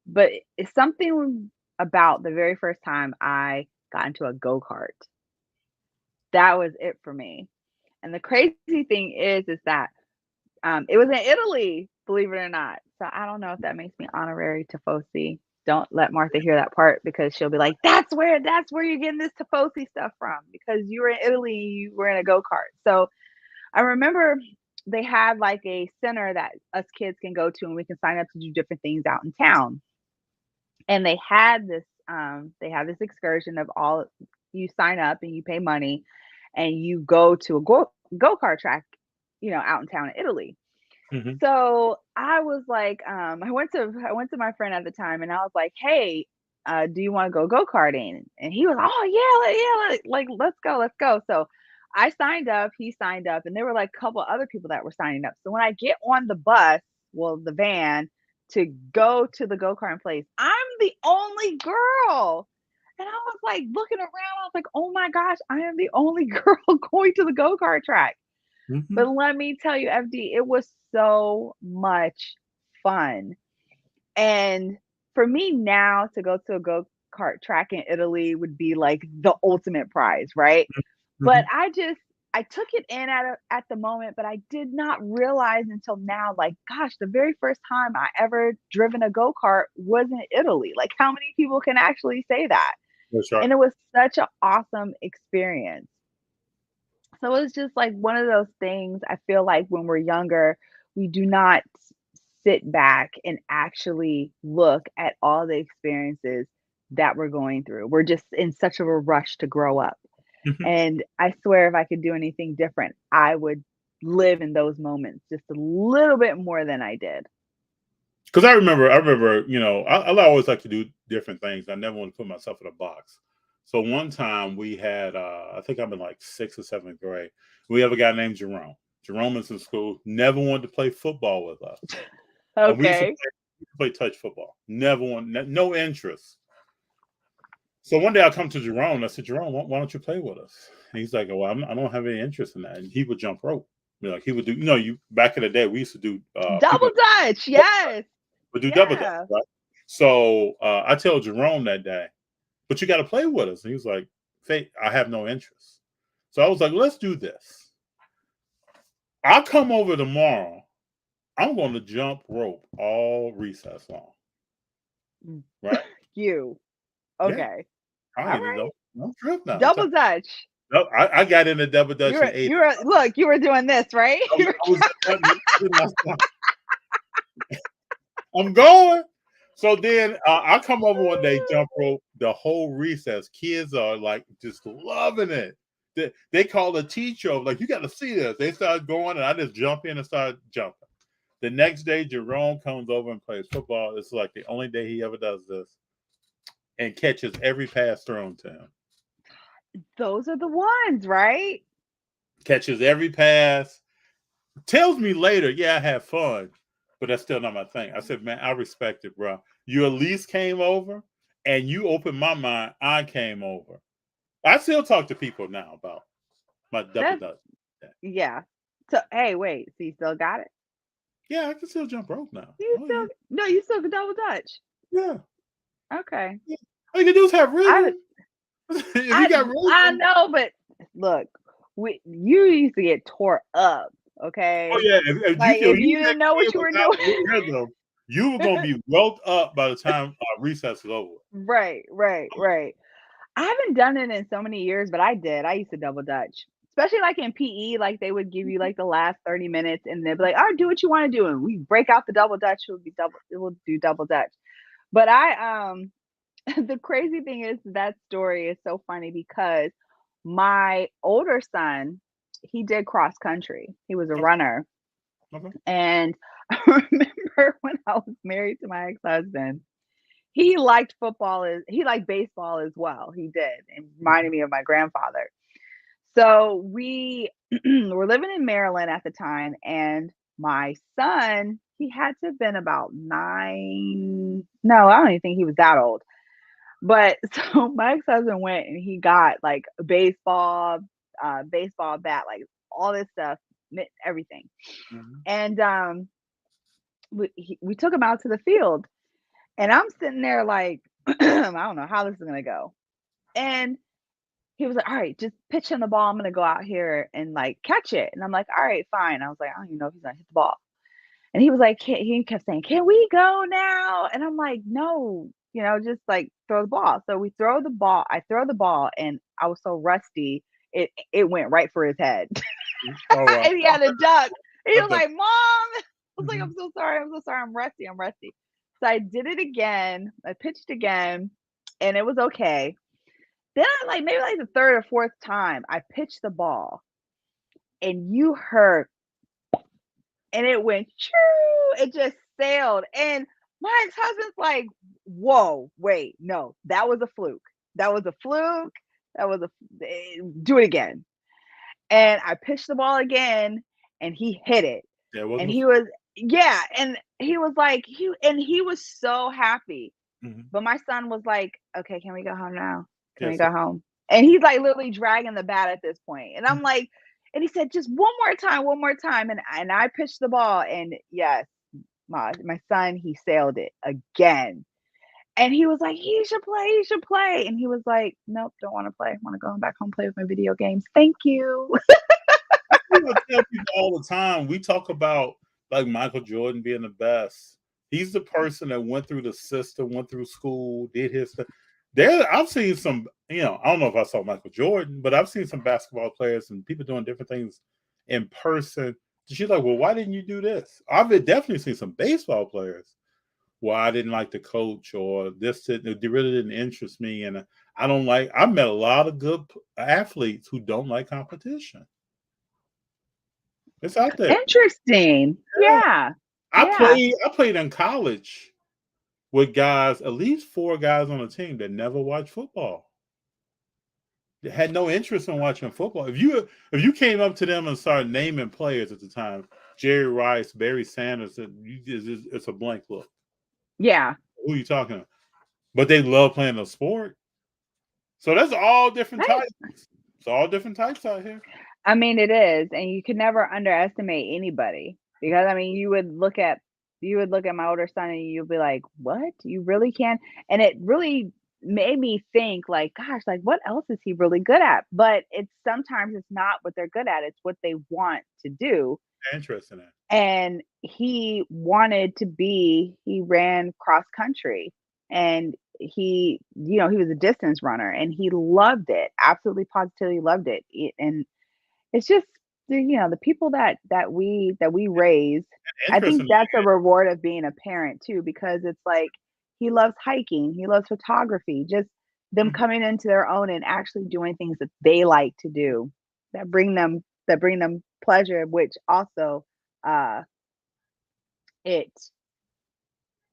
but it's something about the very first time I got into a go-kart. That was it for me. And the crazy thing is that it was in Italy, believe it or not. So I don't know if that makes me honorary Tifosi. Don't let Martha hear that part because she'll be like, that's where you're getting this Tifosi stuff from, because you were in Italy, you were in a go-kart. So I remember they had like a center that us kids can go to and we can sign up to do different things out in town. And they had this excursion of all, you sign up and you pay money and you go to a go-kart track, out in town in Italy. So I was like, I went to my friend at the time and I was like, hey, do you want to go go-karting? And he was, oh yeah, like let's go. So I signed up, he signed up, and there were like a couple other people that were signing up. So when I get on the bus, the van, to go to the go-karting place, I'm the only girl. And I was like looking around, I was like, oh my gosh, I am the only girl going to the go-kart track. But let me tell you, FD, it was so much fun. And for me now to go to a go-kart track in Italy would be like the ultimate prize, right? But I took it in at the moment, but I did not realize until now, like, gosh, the very first time I ever driven a go-kart was in Italy. Like, how many people can actually say that? That's right. And it was such an awesome experience. So it's just like one of those things. I feel like when we're younger, we do not sit back and actually look at all the experiences that we're going through. We're just in such of a rush to grow up. And I swear if I could do anything different, I would live in those moments just a little bit more than I did. Because I remember, you know, I always like to do different things. I never want to put myself in a box. So one time we had, I think I'm in like 6th or 7th grade. We have a guy named Jerome. Jerome is in school, never wanted to play football with us. Okay. We used to play touch football. Never wanted, no interest. So one day I come to Jerome and I said, Jerome, why don't you play with us? And he's like, oh, well, I don't have any interest in that. And he would jump rope. Like he would do, you know, back in the day we used to do double dutch, yes. Would do double dutch, right? So I tell Jerome that day, but you got to play with us. And he was like, Faith, I have no interest. So I was like, let's do this. I'll come over tomorrow. I'm going to jump rope all recess long. Right? You. Okay. Yeah. All right. No trip now. Double dutch. No, I got into double dutch in 8th. You were doing this, right? I'm going. So then I come over one day, jump rope, the whole recess. Kids are like just loving it. They call the teacher over, like, you got to see this. They start going, and I just jump in and start jumping. The next day, Jerome comes over and plays football. It's like the only day he ever does this, and catches every pass thrown to him. Those are the ones, right? Catches every pass. Tells me later, yeah, I had fun, but that's still not my thing. I said, man, I respect it, bro. You at least came over, and you opened my mind. I came over. I still talk to people now about my double dutch. Yeah. So, hey, wait. So you still got it? Yeah, I can still jump rope now. You still can double dutch. Yeah. Okay. Yeah. All you can do is have rhythm. I know, but look, you used to get tore up. Okay. Oh yeah, if you didn't know what you were doing, rhythm, you were gonna be roped up by the time recess is over. Right. I haven't done it in so many years, but I did. I used to double dutch, especially like in PE. Like they would give you like the last 30 minutes, and they'd be like, "All right, do what you want to do," and we break out the double dutch. We'll do double dutch. But the crazy thing is that story is so funny because my older son, he did cross country. He was a runner. Okay. And I remember when I was married to my ex-husband, he liked he liked baseball as well. He did. It reminded me of my grandfather. So we were living in Maryland at the time, and my son, he had to have been about 9. No, I don't even think he was that old. But so my ex-husband went and he got like a baseball bat, like all this stuff, everything. And we took him out to the field, and I'm sitting there like, I don't know how this is gonna go. And he was like, all right, just pitch him the ball. I'm gonna go out here and like catch it. And I'm like, all right, fine. I was like, I don't even know if he's gonna hit the ball. And he was like, he kept saying, can we go now? And I'm like, no, just like throw the ball. So we throw the ball. I throw the ball, and I was so rusty, it went right for his head. Oh, wow. And he had a duck. He was like, Mom. I was like, I'm so sorry. I'm rusty. So I did it again. I pitched again, and it was okay. Then maybe the third or fourth time, I pitched the ball, and you heard, and it went, choo, it just sailed. And my ex-husband's like, whoa, wait, no, that was a fluke. Do it again. And I pitched the ball again, and he hit it. And he was like, he was so happy. Mm-hmm. But my son was like, okay, can we go home now? Can we go home? And he's like literally dragging the bat at this point. And I'm like, and he said, just one more time. And I pitched the ball, and yes, my son, he sailed it again. And he was like, he should play. And he was like, nope, don't want to play. I want to go back home, play with my video games. Thank you. I tell people all the time, we talk about like Michael Jordan being the best. He's the person that went through the system, went through school, did his stuff. I've seen some, I don't know if I saw Michael Jordan, but I've seen some basketball players and people doing different things in person. She's like, well, why didn't you do this? I've definitely seen some baseball players. Well, I didn't like the coach, or this it really didn't interest me. And I've met a lot of good athletes who don't like competition. It's out there. Interesting. Yeah. I played in college with guys, at least 4 guys on the team that never watched football. They had no interest in watching football. If you came up to them and started naming players at the time, Jerry Rice, Barry Sanders, it's a blank look. Yeah. Who are you talking about? But they love playing the sport. So that's all different types. It's all different types out here. I mean, it is, and you can never underestimate anybody, because you would look at my older son and you'd be like, "What? You really can?" And it really made me think, like, gosh, like, what else is he really good at? But sometimes it's not what they're good at; it's what they want to do. Interesting. And he ran cross country, and he was a distance runner, and he loved it, absolutely positively loved it. And it's just, the people that we raise. I think that's a reward of being a parent too, because it's like, he loves hiking, he loves photography, just them coming into their own and actually doing things that they like to do, that bring them pleasure, which also it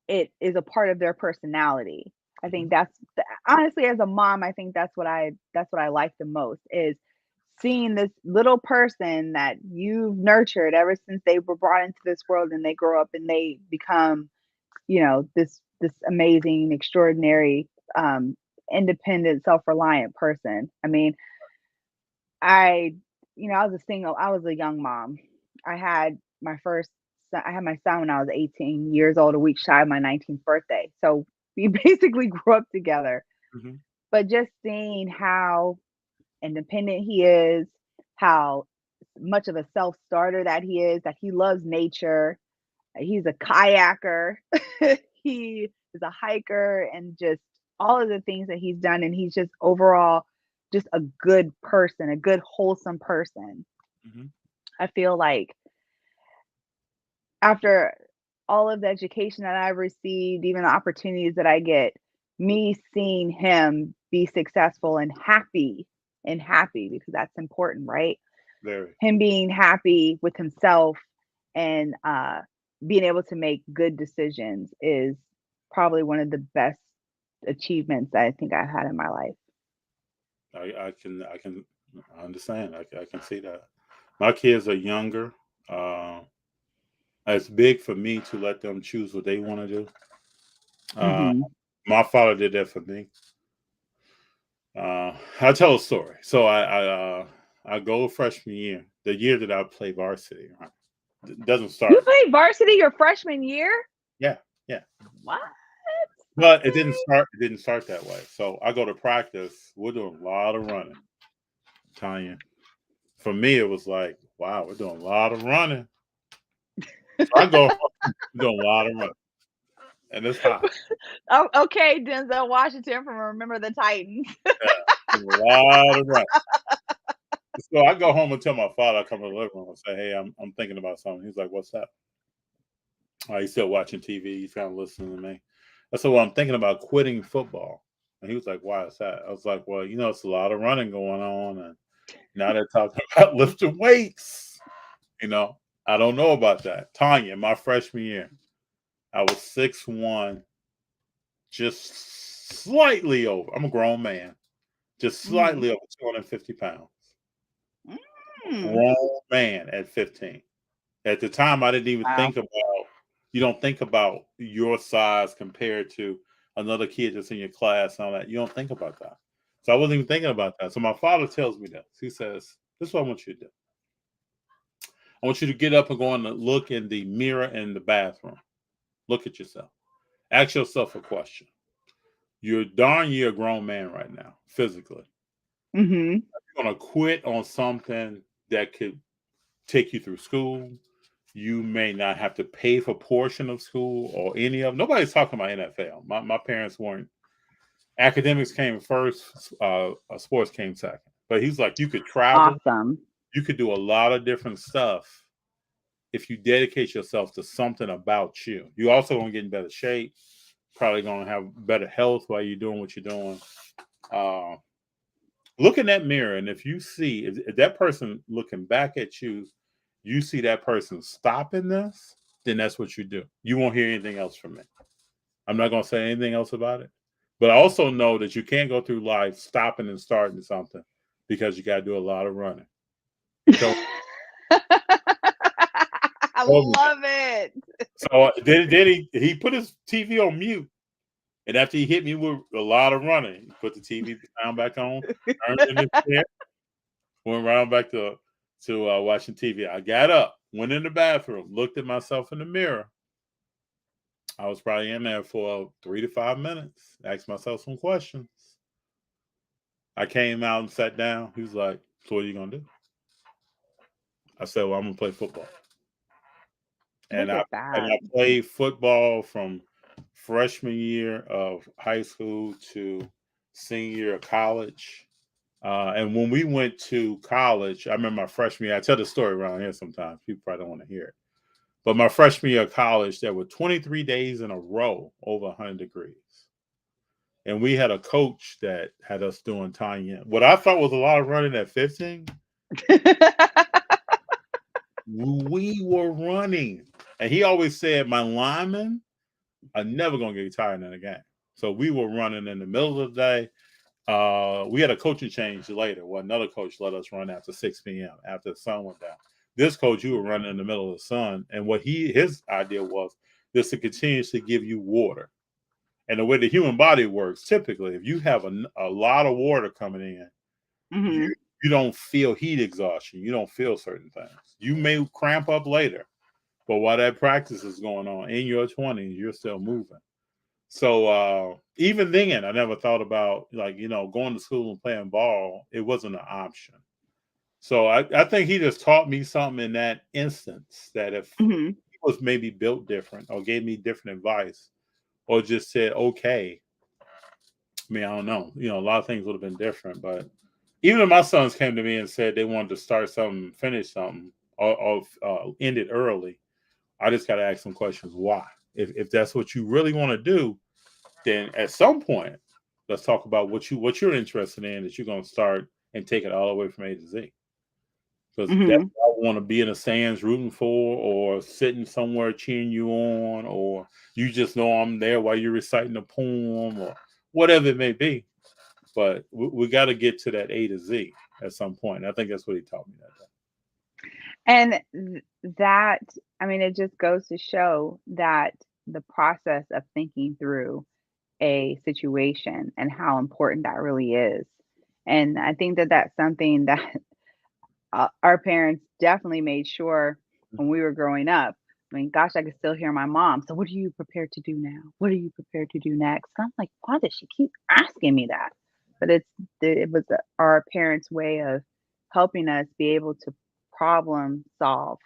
is a part of their personality. I think that's honestly, as a mom, I think that's what I like the most, is seeing this little person that you've nurtured ever since they were brought into this world, and they grow up and they become, this amazing, extraordinary, independent, self-reliant person. I mean, I was a young mom. I had my son when I was 18 years old, a week shy of my 19th birthday. So we basically grew up together. Mm-hmm. But just seeing how independent he is, how much of a self-starter that he is, that he loves nature. He's a kayaker. He is a hiker, and just all of the things that he's done. And he's just overall just a good person, a good, wholesome person. Mm-hmm. I feel like after all of the education that I've received, even the opportunities that I get, me seeing him be successful and happy, because that's important, right? Very. Him being happy with himself and being able to make good decisions is probably one of the best achievements that I think I've had in my life. I can understand. I can see that. My kids are younger. It's big for me to let them choose what they want to do. My father did that for me. I'll tell a story. So I go freshman year, the year that I played varsity. Right? It doesn't start. You played varsity your freshman year? Yeah. What? But it didn't start that way. So I go to practice. We're doing a lot of running. Tonya. For me, it was like, wow, we're doing a lot of running. So I go doing a lot of running. And it's hot. Oh, okay, Denzel Washington from Remember the Titans. Yeah, a lot of running. So I go home and tell my father, I come to the living room and say, hey, I'm thinking about something. He's like, what's that? He's still watching TV. He's kind of listening to me. I said, well, I'm thinking about quitting football. And he was like, why is that? I was like, well, it's a lot of running going on. And now they're talking about lifting weights. I don't know about that. Tonya, my freshman year, I was 6'1", just slightly over. I'm a grown man. Just slightly over 250 pounds. Grown man at 15. At the time, I didn't even think about, you don't think about your size compared to another kid that's in your class and all that. You don't think about that. So I wasn't even thinking about that. So my father tells me this. He says, this is what I want you to do. I want you to get up and go and look in the mirror in the bathroom. Look at yourself. Ask yourself a question. You're darn near a grown man right now, physically. Mm-hmm. You're going to quit on something that could take you through school. You may not have to pay for a portion of school or any of. Nobody's talking about NFL. My parents weren't Academics came first, sports came second. But he's like, you could travel, Awesome. you could do a lot of different stuff if you dedicate yourself to something about you. You also gonna get in better shape, probably gonna have better health while you're doing what you're doing. Look in that mirror, and if you see if that person looking back at you, you see that person stopping this, then that's what you do. You won't hear anything else from me. I'm not gonna say anything else about it. But I also know that you can't go through life stopping and starting something because you got to do a lot of running. So, I love it. So then he put his TV on mute, and after he hit me with a lot of running, he put the TV down back on, turned in his chair, went around back to watching TV. I got up, went in the bathroom, looked at myself in the mirror. I was probably in there for 3 to 5 minutes, asked myself some questions. I came out and sat down. He was like, "So what are you gonna do?" I said, "Well, I'm gonna play football." And I played football from freshman year of high school to senior year of college. And when we went to college, I remember my freshman year. I tell the story around here sometimes. People probably don't want to hear it. But my freshman year of college, there were 23 days in a row over 100 degrees. And we had a coach that had us doing Tonya. What I thought was a lot of running at 15, we were running. And he always said, my linemen are never going to get tired in a game. So we were running in the middle of the day. We had a coaching change later. Well, another coach let us run after 6 p.m. after the sun went down. This coach, you were running in the middle of the sun. And what his idea was this to continuously give you water. And the way the human body works, typically, if you have a lot of water coming in, you don't feel heat exhaustion. You don't feel certain things. You may cramp up later. But while that practice is going on in your 20s, you're still moving. So even then, I never thought about, going to school and playing ball. It wasn't an option. So I think he just taught me something in that instance that if he was maybe built different or gave me different advice or just said, okay, I mean, I don't know. A lot of things would have been different. But even if my sons came to me and said they wanted to start something, finish something, or end it early, I just got to ask them questions. Why? If that's what you really want to do, then at some point, let's talk about what you're interested in that you're going to start and take it all the way from A to Z. Because that's what I want to be in the stands rooting for, or sitting somewhere cheering you on, or you just know I'm there while you're reciting a poem, or whatever it may be. But we got to get to that A to Z at some point. And I think that's what he taught me that day. And that, I mean, it just goes to show that the process of thinking through a situation and how important that really is. And I think that that's something that our parents definitely made sure when we were growing up. I mean, gosh, I could still hear my mom. So what are you prepared to do now? What are you prepared to do next? And I'm like, why does she keep asking me that? But it was our parents' way of helping us be able to problem solve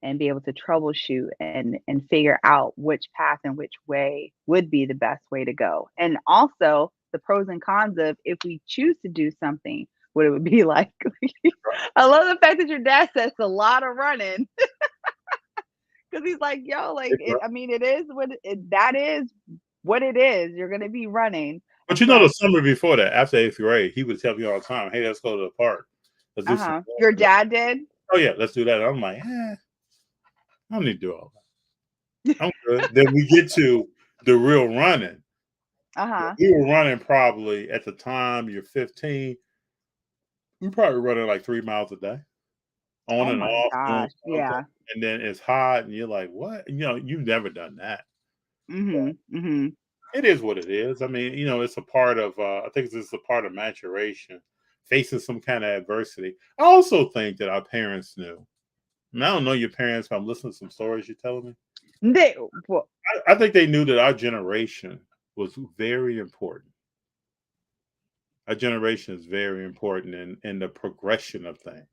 and be able to troubleshoot and figure out which path and which way would be the best way to go. And also the pros and cons of if we choose to do something, what it would be like. I love the fact that your dad says a lot of running. Because he's like, yo, it is that is what it is. You're going to be running. But the summer before that, after 8th grade, he would tell me all the time, hey, let's go to the park. Let's do some Your dad did? Oh, yeah, let's do that. And I'm like, I don't need to do all that. I'm good. Then we get to the real running. We were running probably at the time, you're 15. We're probably running like 3 miles a day. On and off. Gosh, yeah. And then it's hot and you're like, what? You've never done that. It is what it is. I mean, it's a part of, I think it's a part of maturation, facing some kind of adversity. I also think that our parents knew. I don't know your parents, but I'm listening to some stories you're telling me. I think they knew that our generation was very important. Our generation is very important in the progression of things.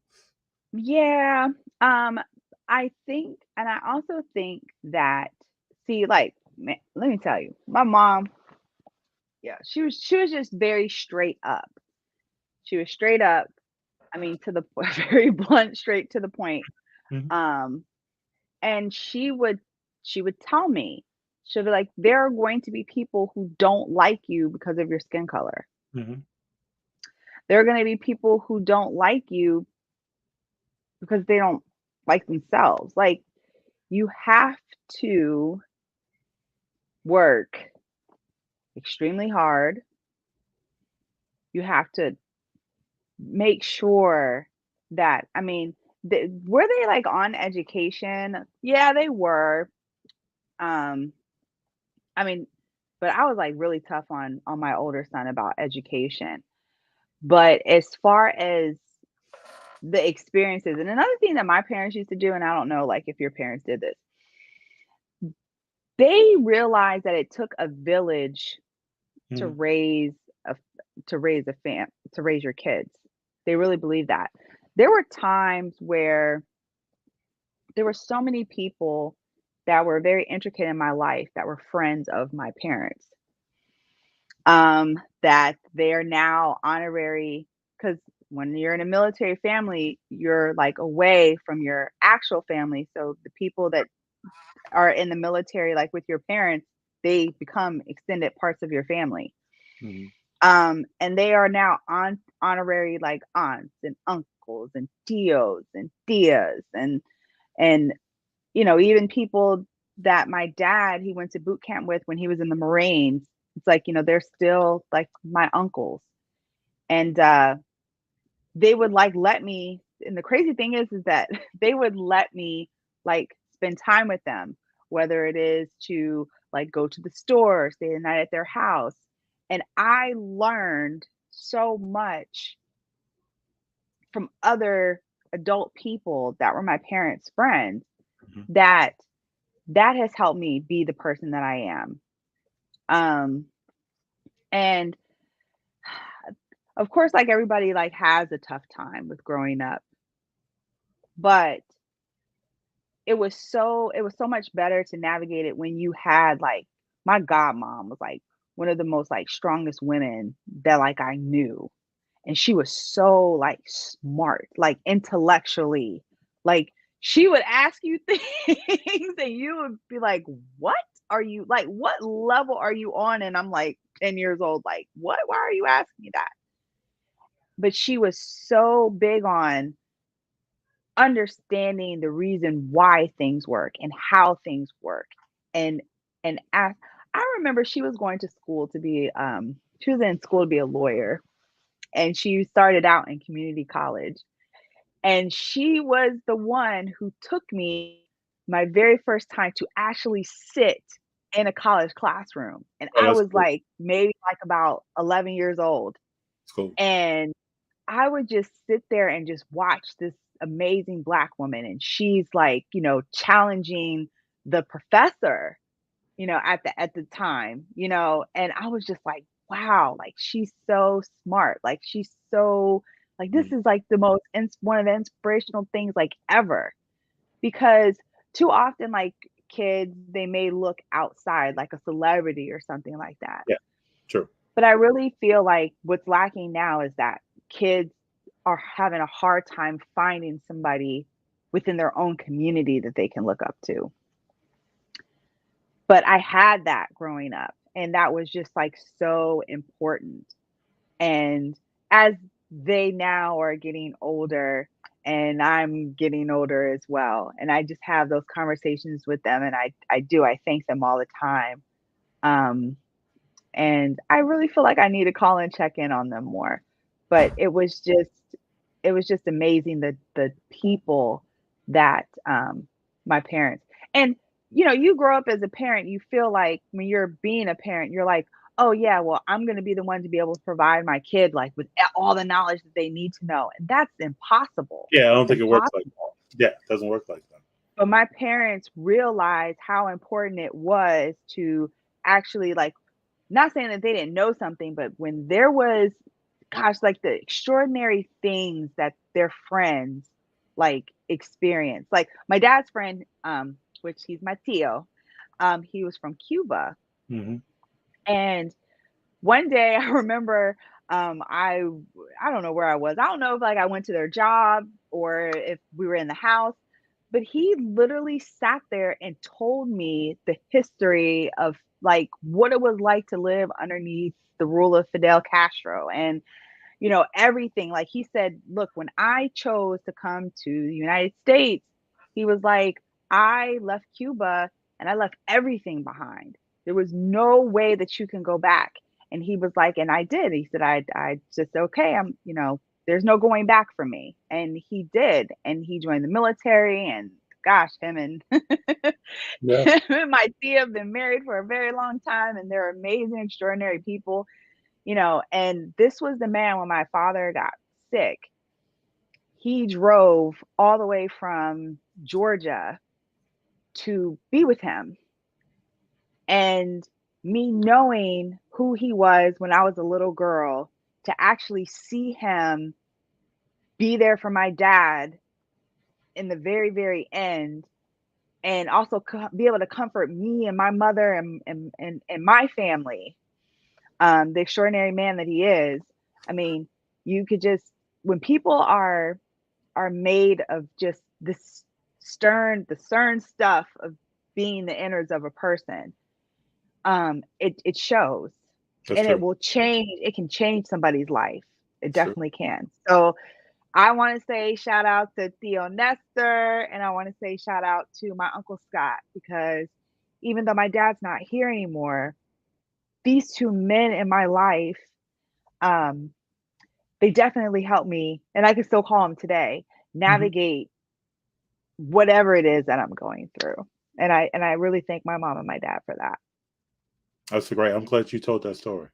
Yeah. I think, and I also think that, let me tell you, my mom, Yeah, she was just very straight up. She was straight up. I mean, to the very blunt, straight to the point. Mhm. And she would tell me, she'll be like, there are going to be people who don't like you because of your skin color. Mhm. There are going to be people who don't like you because they don't like themselves. Like, you have to work extremely hard. You have to make sure that, I mean, were they like on education? Yeah, they were. Um, I mean, but I was like really tough on my older son about education. But as far as the experiences, and another thing that my parents used to do, and I don't know like if your parents did this, they realized that it took a village to Mhm. raise a to raise your kids. They really believe that. There were times where there were so many people that were very intricate in my life that were friends of my parents. That they are now honorary, because when you're in a military family, you're like away from your actual family. So the people that are in the military, like with your parents, they become extended parts of your family. Mhm. And they are now honorary like aunts and uncles and tios and tias and even people that my dad he went to boot camp with when he was in the Marines. It's like, they're still like my uncles. And they would like let me, and the crazy thing is that they would let me like spend time with them, whether it is to like go to the store, stay the night at their house. And I learned so much from other adult people that were my parents' friends, Mhm. that has helped me be the person that I am. And of course, like everybody like has a tough time with growing up, but it was so much better to navigate it when you had like my godmom was like one of the most like strongest women that like I knew. And she was so like smart, like intellectually. Like she would ask you things and you would be like, "What are you like? What level are you on?" And I'm like 10 years old, like, "What? Why are you asking me that?" But she was so big on understanding the reason why things work and how things work. And I remember she was going to school to be she was in school to be a lawyer, and she started out in community college. And she was the one who took me my very first time to actually sit in a college classroom. And Oh, I that's was cool. like maybe like about 11 years old. That's cool. And I would just sit there and just watch this amazing Black woman. And she's like, challenging the professor, at the time, and I was just like, wow, like she's so smart. Like she's so like this Mhm. is like the most one of the inspirational things like ever. Because too often like kids, they may look outside like a celebrity or something like that. Yeah, true. But I really feel like what's lacking now is that kids are having a hard time finding somebody within their own community that they can look up to. But I had that growing up, and that was just like so important. And as they now are getting older, and I'm getting older as well, and I just have those conversations with them, and I thank them all the time. Um, and I really feel like I need to call and check in on them more. But it was just amazing, the people that my parents. And you grow up as a parent, you feel like when you're being a parent, you're like, oh yeah, well, I'm going to be the one to be able to provide my kid like with all the knowledge that they need to know. And that's impossible. Yeah, I don't It's think it works like that. impossible. Yeah, it doesn't work like that. But my parents realized how important it was to actually like, not saying that they didn't know something, but when there was, gosh, like the extraordinary things that their friends like experienced. Like my dad's friend, which he's my tío, he was from Cuba. Mhm. And one day I remember I don't know where I was. I don't know if like I went to their job or if we were in the house, but he literally sat there and told me the history of like what it was like to live underneath the rule of Fidel Castro and everything. Like he said, look, when I chose to come to the United States, he was like, I left Cuba and I left everything behind. There was no way that you can go back. And he was like, and I did. He said, I just, okay, there's no going back for me. And he did. And he joined the military and gosh, him and Yeah. him and my tia have been married for a very long time. And they're amazing, extraordinary people. And this was the man when my father got sick. He drove all the way from Georgia to be with him. And me knowing who he was when I was a little girl, to actually see him be there for my dad in the very, very end, and also be able to comfort me and my mother and my family. The extraordinary man that he is. I mean, you could just, when people are made of just this stern stuff of being the innards of a person, it shows. That's and true. it will change. It can change somebody's life. It That's true. definitely can. So I want to say shout out to Theo Nestor, and I want to say shout out to my Uncle Scott, because even though my dad's not here anymore, these two men in my life, they definitely helped me, and I can still call them today, navigate whatever it is that I'm going through. And I really thank my mom and my dad for that. That's great. I'm glad you told that story.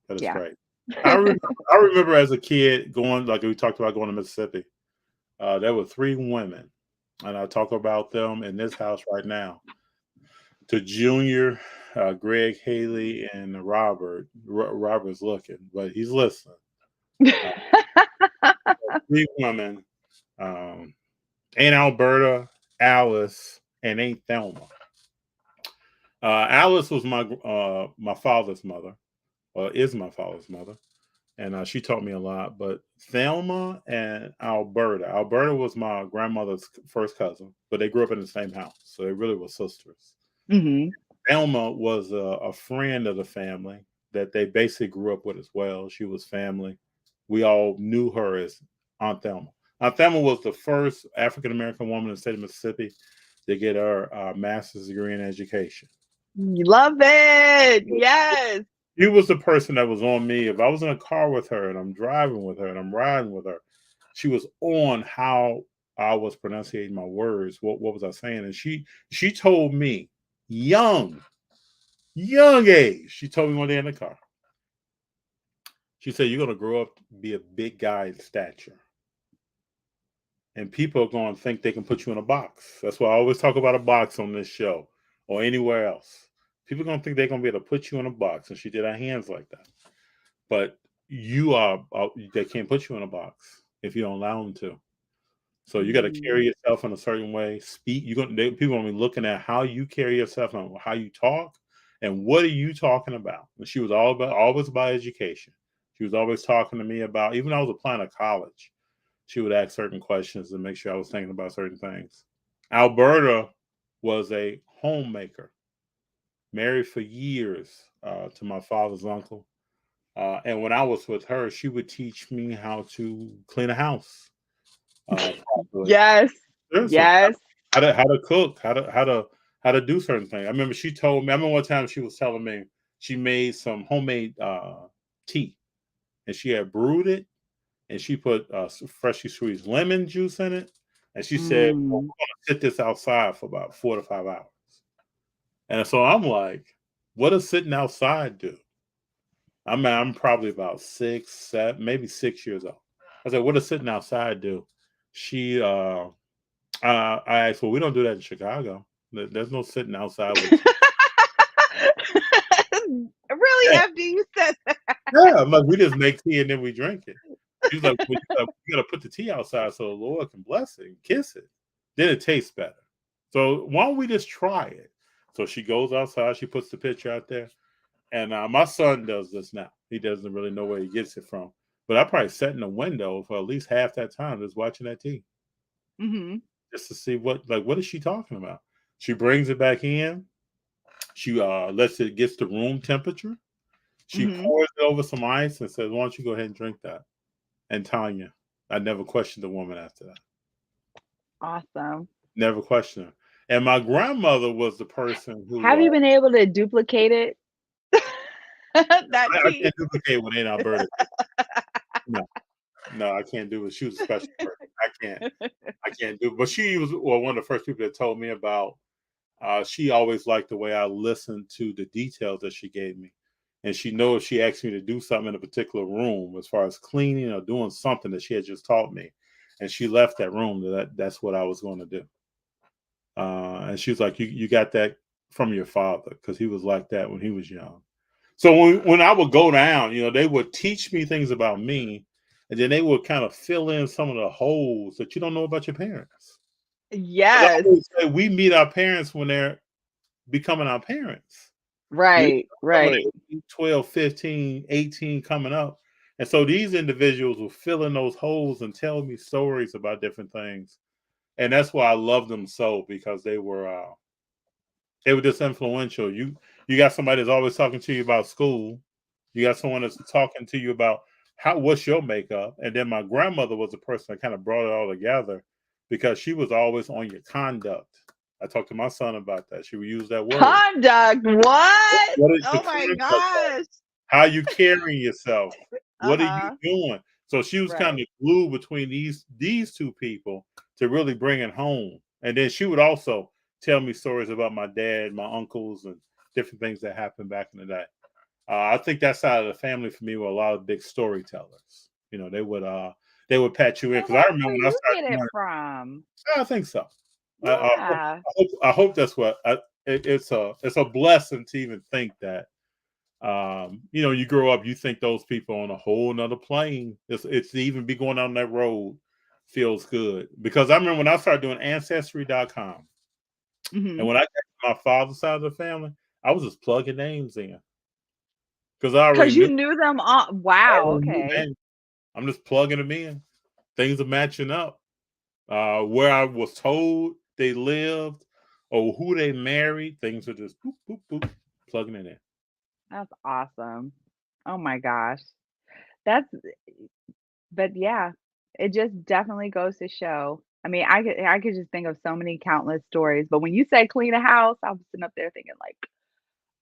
That is Yeah. great. I remember as a kid going, like we talked about, going to Mississippi. There were 3 women, and I talk about them in this house right now. To Junior, Greg, Haley, and Robert. Robert's looking, but he's listening. 3 women, Aunt Alberta, Alice, and Aunt Thelma. Alice was my father's mother, or is my father's mother, and she taught me a lot. But Thelma and Alberta was my grandmother's first cousin, but they grew up in the same house, so they really were sisters. Mm-hmm. Thelma was a friend of the family that they basically grew up with as well. She was family. We all knew her as Aunt Thelma. Aunt Thelma was the first African-American woman in the state of Mississippi to get her master's degree in education. Love it. Yes. She was the person that was on me. If I was in a car with her and I'm driving with her and I'm riding with her, she was on how I was pronouncing my words. What was I saying? And she told me, young age, she told me one day in the car, she said, you're going to grow up to be a big guy in stature. And people are going to think they can put you in a box. That's why I always talk about a box on this show or anywhere else. People are going to think they're going to be able to put you in a box. And she did her hands like that. But they can't put you in a box if you don't allow them to. So you got to carry yourself in a certain way. Speak. People are going to be looking at how you carry yourself and how you talk and what are you talking about. And she was always about education. She was always talking to me about, even when I was applying to college, she would ask certain questions to make sure I was thinking about certain things. Alberta was a homemaker, married for years to my father's uncle. And when I was with her, she would teach me how to clean a house. Yes. Yes. How to cook, how to do certain things. I remember she told me, I remember one time she was telling me she made some homemade tea, and she had brewed it, and she put freshly squeezed lemon juice in it. And she said, well, we're going to sit this outside for about 4 to 5 hours. And so I'm like, what does sitting outside do? I'm probably about 6, 7, maybe 6 years old. I said, what does sitting outside do? She, I asked, well, we don't do that in Chicago. There's no sitting outside. Really, after you said that? Yeah, I'm like, we just make tea and then we drink it. She's like, well, you gotta put the tea outside so the Lord can bless it and kiss it. Then it tastes better. So why don't we just try it? So she goes outside, she puts the picture out there. And my son does this now. He doesn't really know where he gets it from. But I probably sat in the window for at least half that time just watching that TV. Mm-hmm. Just to see what is she talking about. She brings it back in. She lets it gets the room temperature. She pours it over some ice and says, "Why don't you go ahead and drink that?" And Tonya, I never questioned the woman after that. Awesome. Never questioned her. And my grandmother was the person who Have you been able to duplicate it? I can't duplicate what ain't Alberta. No, I can't do it. She was a special person. I can't do it. But she was one of the first people that told me about. She always liked the way I listened to the details that she gave me. And she knows if she asked me to do something in a particular room, as far as cleaning or doing something that she had just taught me, and she left that room, that's what I was going to do. And she was like, you got that from your father, because he was like that when he was young. So when I would go down, they would teach me things about me, and then they would kind of fill in some of the holes that you don't know about your parents. Yes. I always say we meet our parents when they're becoming our parents. Right, right. 12, 15, 18 coming up. And so these individuals will fill in those holes and tell me stories about different things. And that's why I love them so, because they were just influential. You got somebody that's always talking to you about school. You got someone that's talking to you about what's your makeup. And then my grandmother was the person that kind of brought it all together, because she was always on your conduct. I talked to my son about that. She would use that word. Conduct. What? Oh my gosh. How you carrying yourself? What are you doing? So she was kind of glue between these two people to really bring it home. And then she would also tell me stories about my dad, my uncles, and different things that happened back in the day. I think that side of the family for me were a lot of big storytellers. They would pat you in, because I remember when I started. Get it from? I think so. Yeah. I hope that's what it's a blessing to even think that. You grow up, you think those people on a whole nother plane. It's to even be going down that road feels good, because I remember when I started doing Ancestry.com, and when I got to my father's side of the family, I was just plugging names in, because you knew them all. Wow. Okay. I'm just plugging them in. Things are matching up. Where I was told they lived or who they married, things are just boop, boop, boop, plugging it in. That's awesome. Oh my gosh. But yeah, it just definitely goes to show. I mean, I could just think of so many countless stories, but when you say clean a house, I was sitting up there thinking like,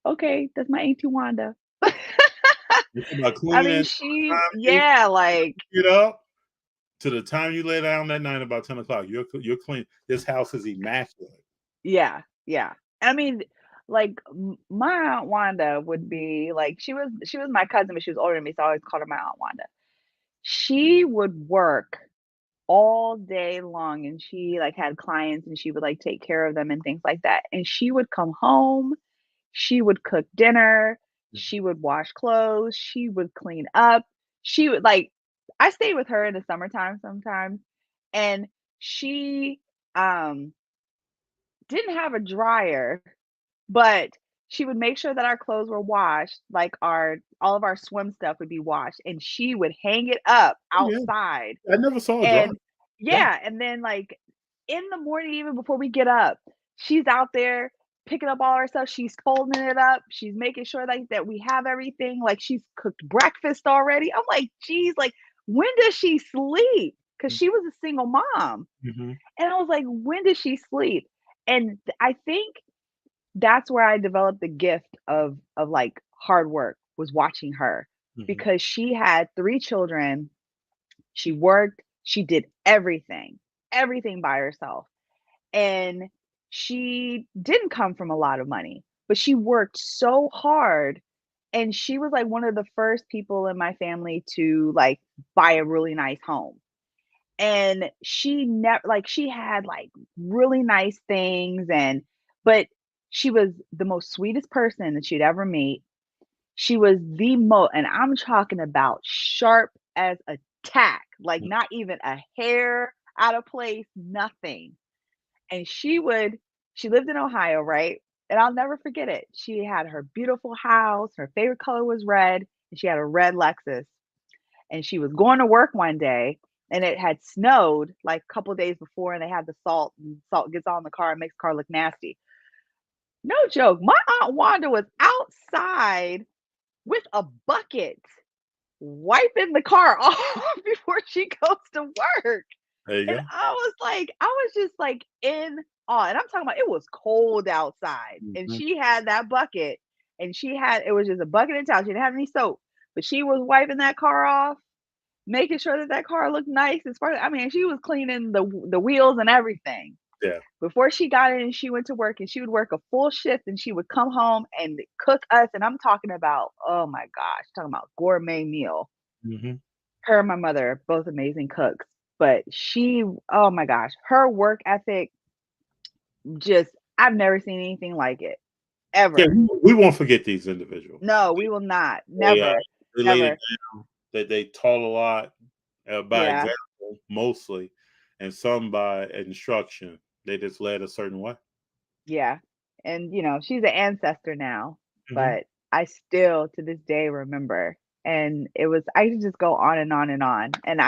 okay, that's my Auntie Wanda. I mean, like, get up to the time you lay down that night about 10 o'clock, you're clean. This house is immaculate. Yeah. I mean, like my Aunt Wanda would be like, she was my cousin, but she was older than me, so I always called her my Aunt Wanda. She would work all day long, and she like had clients, and she would like take care of them and things like that. And she would come home, she would cook dinner, she would wash clothes, she would clean up. She would I stayed with her in the summertime sometimes, and she didn't have a dryer, but she would make sure that our clothes were washed, like all of our swim stuff would be washed, and she would hang it up outside. I never saw a dryer. And then like in the morning, even before we get up, she's out there picking up all our stuff. She's folding it up. She's making sure that we have everything. Like she's cooked breakfast already. I'm like, geez, like when does she sleep? Because she was a single mom. Mm-hmm. And I was like, when does she sleep? And I think that's where I developed the gift of like hard work, was watching her, because she had 3 children. She worked, she did everything by herself. And she didn't come from a lot of money, but she worked so hard. And she was like one of the first people in my family to like buy a really nice home. And she never she had like really nice things, but she was the most sweetest person that she'd ever meet. She was the most, and I'm talking about sharp as a tack, like not even a hair out of place, nothing. And she lived in Ohio, right? and I'll never forget it. She had her beautiful house. Her favorite color was red, and she had a red Lexus. And she was going to work one day, and it had snowed like a couple days before, and they had the salt, and salt gets on the car and makes the car look nasty. No joke. My Aunt Wanda was outside with a bucket wiping the car off before she goes to work. There you go. And I was just like in awe. And I'm talking about it was cold outside. And she had that bucket, and it was just a bucket and towel. She didn't have any soap, but she was wiping that car off, making sure that car looked nice. She was cleaning the wheels and everything. Yeah. Before she got in, she went to work, and she would work a full shift, and she would come home and cook us. And I'm talking about, oh my gosh, talking about gourmet meal. Mm-hmm. Her and my mother are both amazing cooks, but oh my gosh, her work ethic, I've never seen anything like it, ever. Yeah, we won't forget these individuals. No, we will not. Never. They laid it down, that they taught a lot by example, mostly, and some by instruction. They just led a certain way. Yeah. And, she's an ancestor now, but I still to this day remember. And I could just go on and on and on. And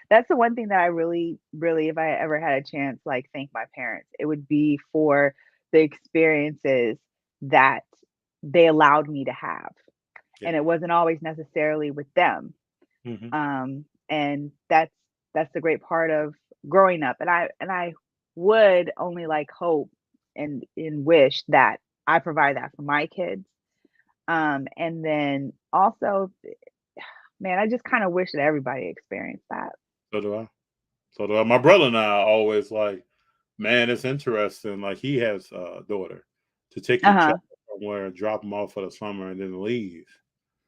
that's the one thing that I really, really, if I ever had a chance, like, thank my parents, it would be for the experiences that they allowed me to have. Yeah. And it wasn't always necessarily with them. And that's the great part of growing up. And I would only hope and wish that I provide that for my kids. And then also, man, I just kind of wish that everybody experienced that. So do I. My brother and I are always like, man, it's interesting. Like, he has a daughter to take your child somewhere, drop them off for the summer, and then leave.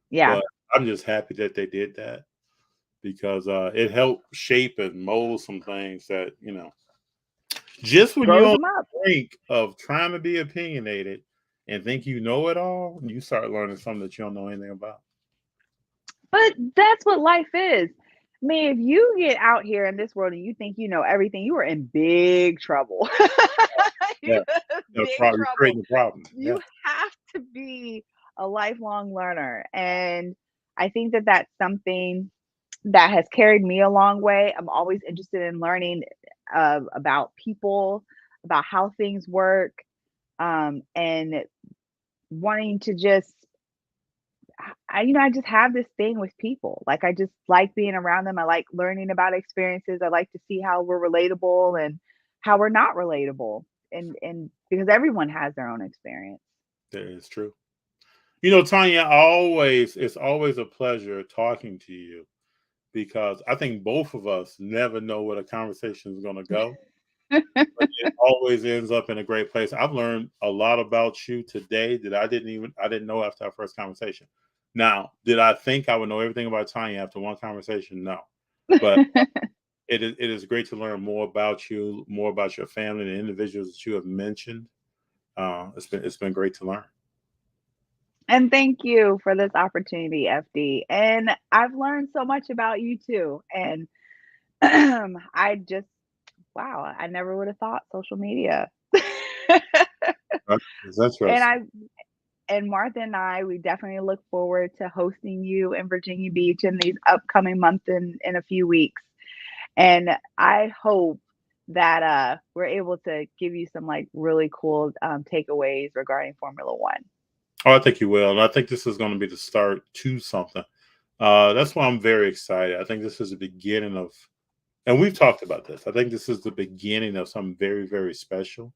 Yeah. But I'm just happy that they did that, because it helped shape and mold some things that, just when you're on the brink of trying to be opinionated and think you know it all, you start learning something that you don't know anything about. But that's what life is. I mean, if you get out here in this world and you think you know everything, you are in big trouble. Yeah, probably creating a problem. You have to be a lifelong learner. And I think that that's something that has carried me a long way. I'm always interested in learning about people, about how things work, and wanting to just, I just have this thing with people. Like, I just like being around them. I like learning about experiences. I like to see how we're relatable and how we're not relatable. And because everyone has their own experience. That is true. Tonya, it's always a pleasure talking to you, because I think both of us never know where the conversation is going to go. But it always ends up in a great place. I've learned a lot about you today that I didn't know after our first conversation. Now, did I think I would know everything about Tonya after one conversation? No. But it is great to learn more about you, more about your family, and the individuals that you have mentioned. It's been great to learn. And thank you for this opportunity, FD. And I've learned so much about you too. And I never would have thought social media. That's right. And Martha and I, we definitely look forward to hosting you in Virginia Beach in these upcoming months in a few weeks. And I hope that we're able to give you some really cool takeaways regarding Formula One. Oh, I think you will. And I think this is going to be the start to something. That's why I'm very excited. I think this is the beginning of, and we've talked about this, I think this is the beginning of something very, very special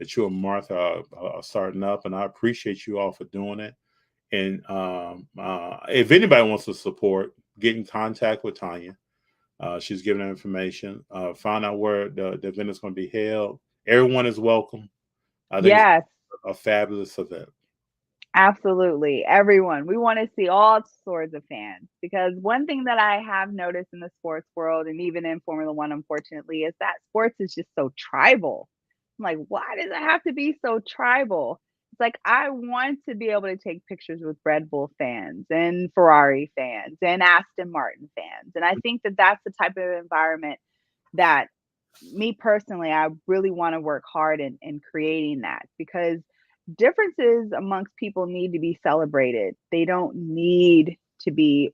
that you and Martha are starting up. And I appreciate you all for doing it. And if anybody wants to support, get in contact with Tonya. She's giving her information. Find out where the event is going to be held. Everyone is welcome. I think it's a fabulous event. Absolutely. Everyone. We want to see all sorts of fans, because one thing that I have noticed in the sports world, and even in Formula One, unfortunately, is that sports is just so tribal. I'm like, why does it have to be so tribal? It's like, I want to be able to take pictures with Red Bull fans and Ferrari fans and Aston Martin fans. And I think that that's the type of environment that me personally, I really want to work hard in creating that, because differences amongst people need to be celebrated. They don't need to be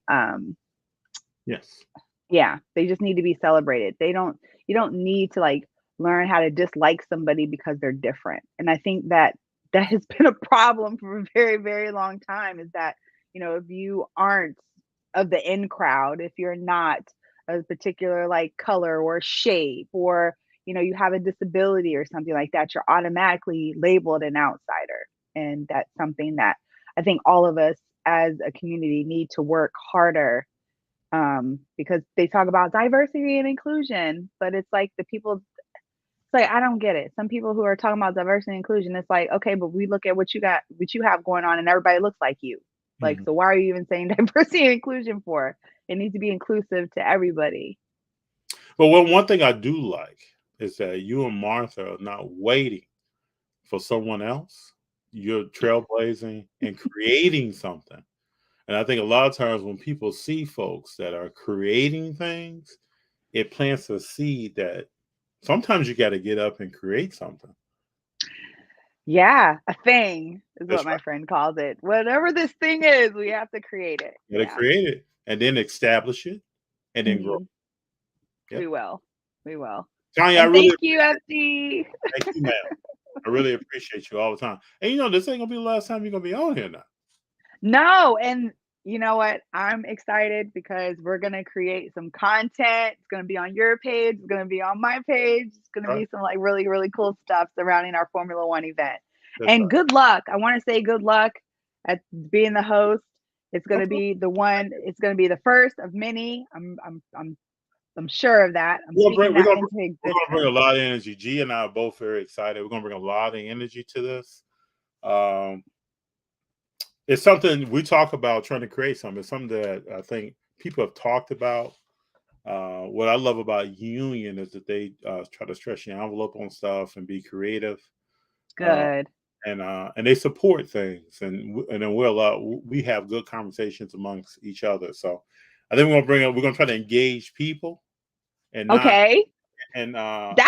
Yes. yeah, they just need to be celebrated. You don't need to like learn how to dislike somebody because they're different. And I think that that has been a problem for a very, very long time, is that, you know, if you aren't of the in crowd, if you're not a particular like color or shape, or, you know, you have a disability or something like that, you're automatically labeled an outsider. And that's something that I think all of us as a community need to work harder, because they talk about diversity and inclusion, but it's like it's like, I don't get it. Some people who are talking about diversity and inclusion, it's like, okay, but we look at what you have going on, and everybody looks like you. Like, so why are you even saying diversity and inclusion for? It needs to be inclusive to everybody. But one thing I do like is that you and Martha are not waiting for someone else. You're trailblazing and creating something. And I think a lot of times when people see folks that are creating things, it plants a seed that sometimes you got to get up and create something. Yeah, a thing is That's what my right. friend calls it. Whatever this thing is, we have to create it. You got to create it and then establish it and then grow. Yep. We will. Tonya, I And really thank you, FD. Thank you, ma'am. I really appreciate you all the time. And you know, this ain't gonna be the last time you're gonna be on here now. No, and you know what? I'm excited because we're gonna create some content. It's gonna be on your page. It's gonna be on my page. It's gonna be some like really, really cool stuff surrounding our Formula One event. And good luck. I want to say good luck at being the host. It's gonna be the one. It's gonna be the first of many. I'm sure of that. We're gonna bring a lot of energy. G and I are both very excited. We're gonna bring a lot of energy to this. It's something we talk about trying to create something. It's something that I think people have talked about. What I love about Union is that they try to stretch the envelope on stuff and be creative. Good. And they support things, and then we have good conversations amongst each other. So I think we're gonna try to engage people. And that's good.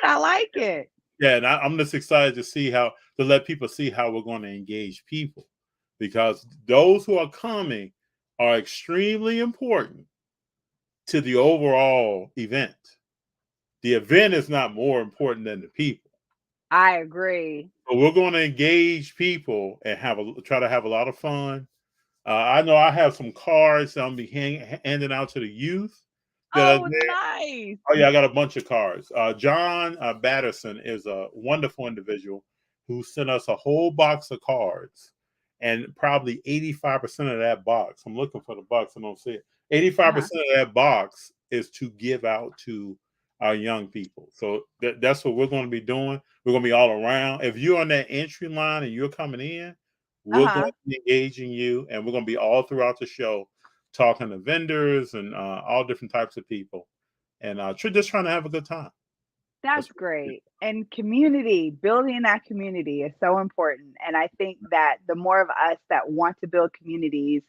I like it. Yeah, and I'm just excited to let people see how we're going to engage people, because those who are coming are extremely important to the overall event. The event is not more important than the people. I agree. But we're going to engage people and try to have a lot of fun. I know I have some cards that I'll be handing out to the youth. Nice. Oh, yeah, I got a bunch of cards. John Batterson is a wonderful individual who sent us a whole box of cards, and probably 85% of that box, I'm looking for the box, I don't see it. 85% of that box is to give out to our young people. So that's what we're going to be doing. We're going to be all around. If you're on that entry line and you're coming in, we're going to be engaging you, and we're going to be all throughout the show talking to vendors and all different types of people, and just trying to have a good time. That's great. And building that community is so important. And I think that the more of us that want to build communities,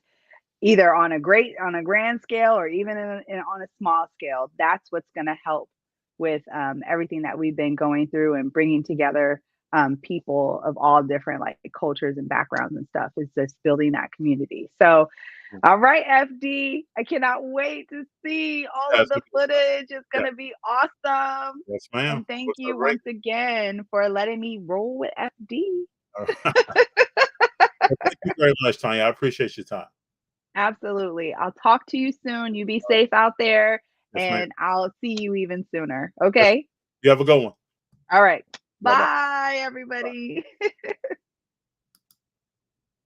either on a grand scale or even on a small scale, that's what's going to help with everything that we've been going through and bringing together people of all different like cultures and backgrounds and stuff, is just building that community. So, all right, FD, I cannot wait to see all of the footage. It's going to be awesome. Yes, ma'am. And thank you once again for letting me roll with FD. Thank you very much, Tonya. I appreciate your time. Absolutely. I'll talk to you soon. You be safe out there, and I'll see you even sooner. Okay? You have a good one. All right. Bye, everybody. Bye.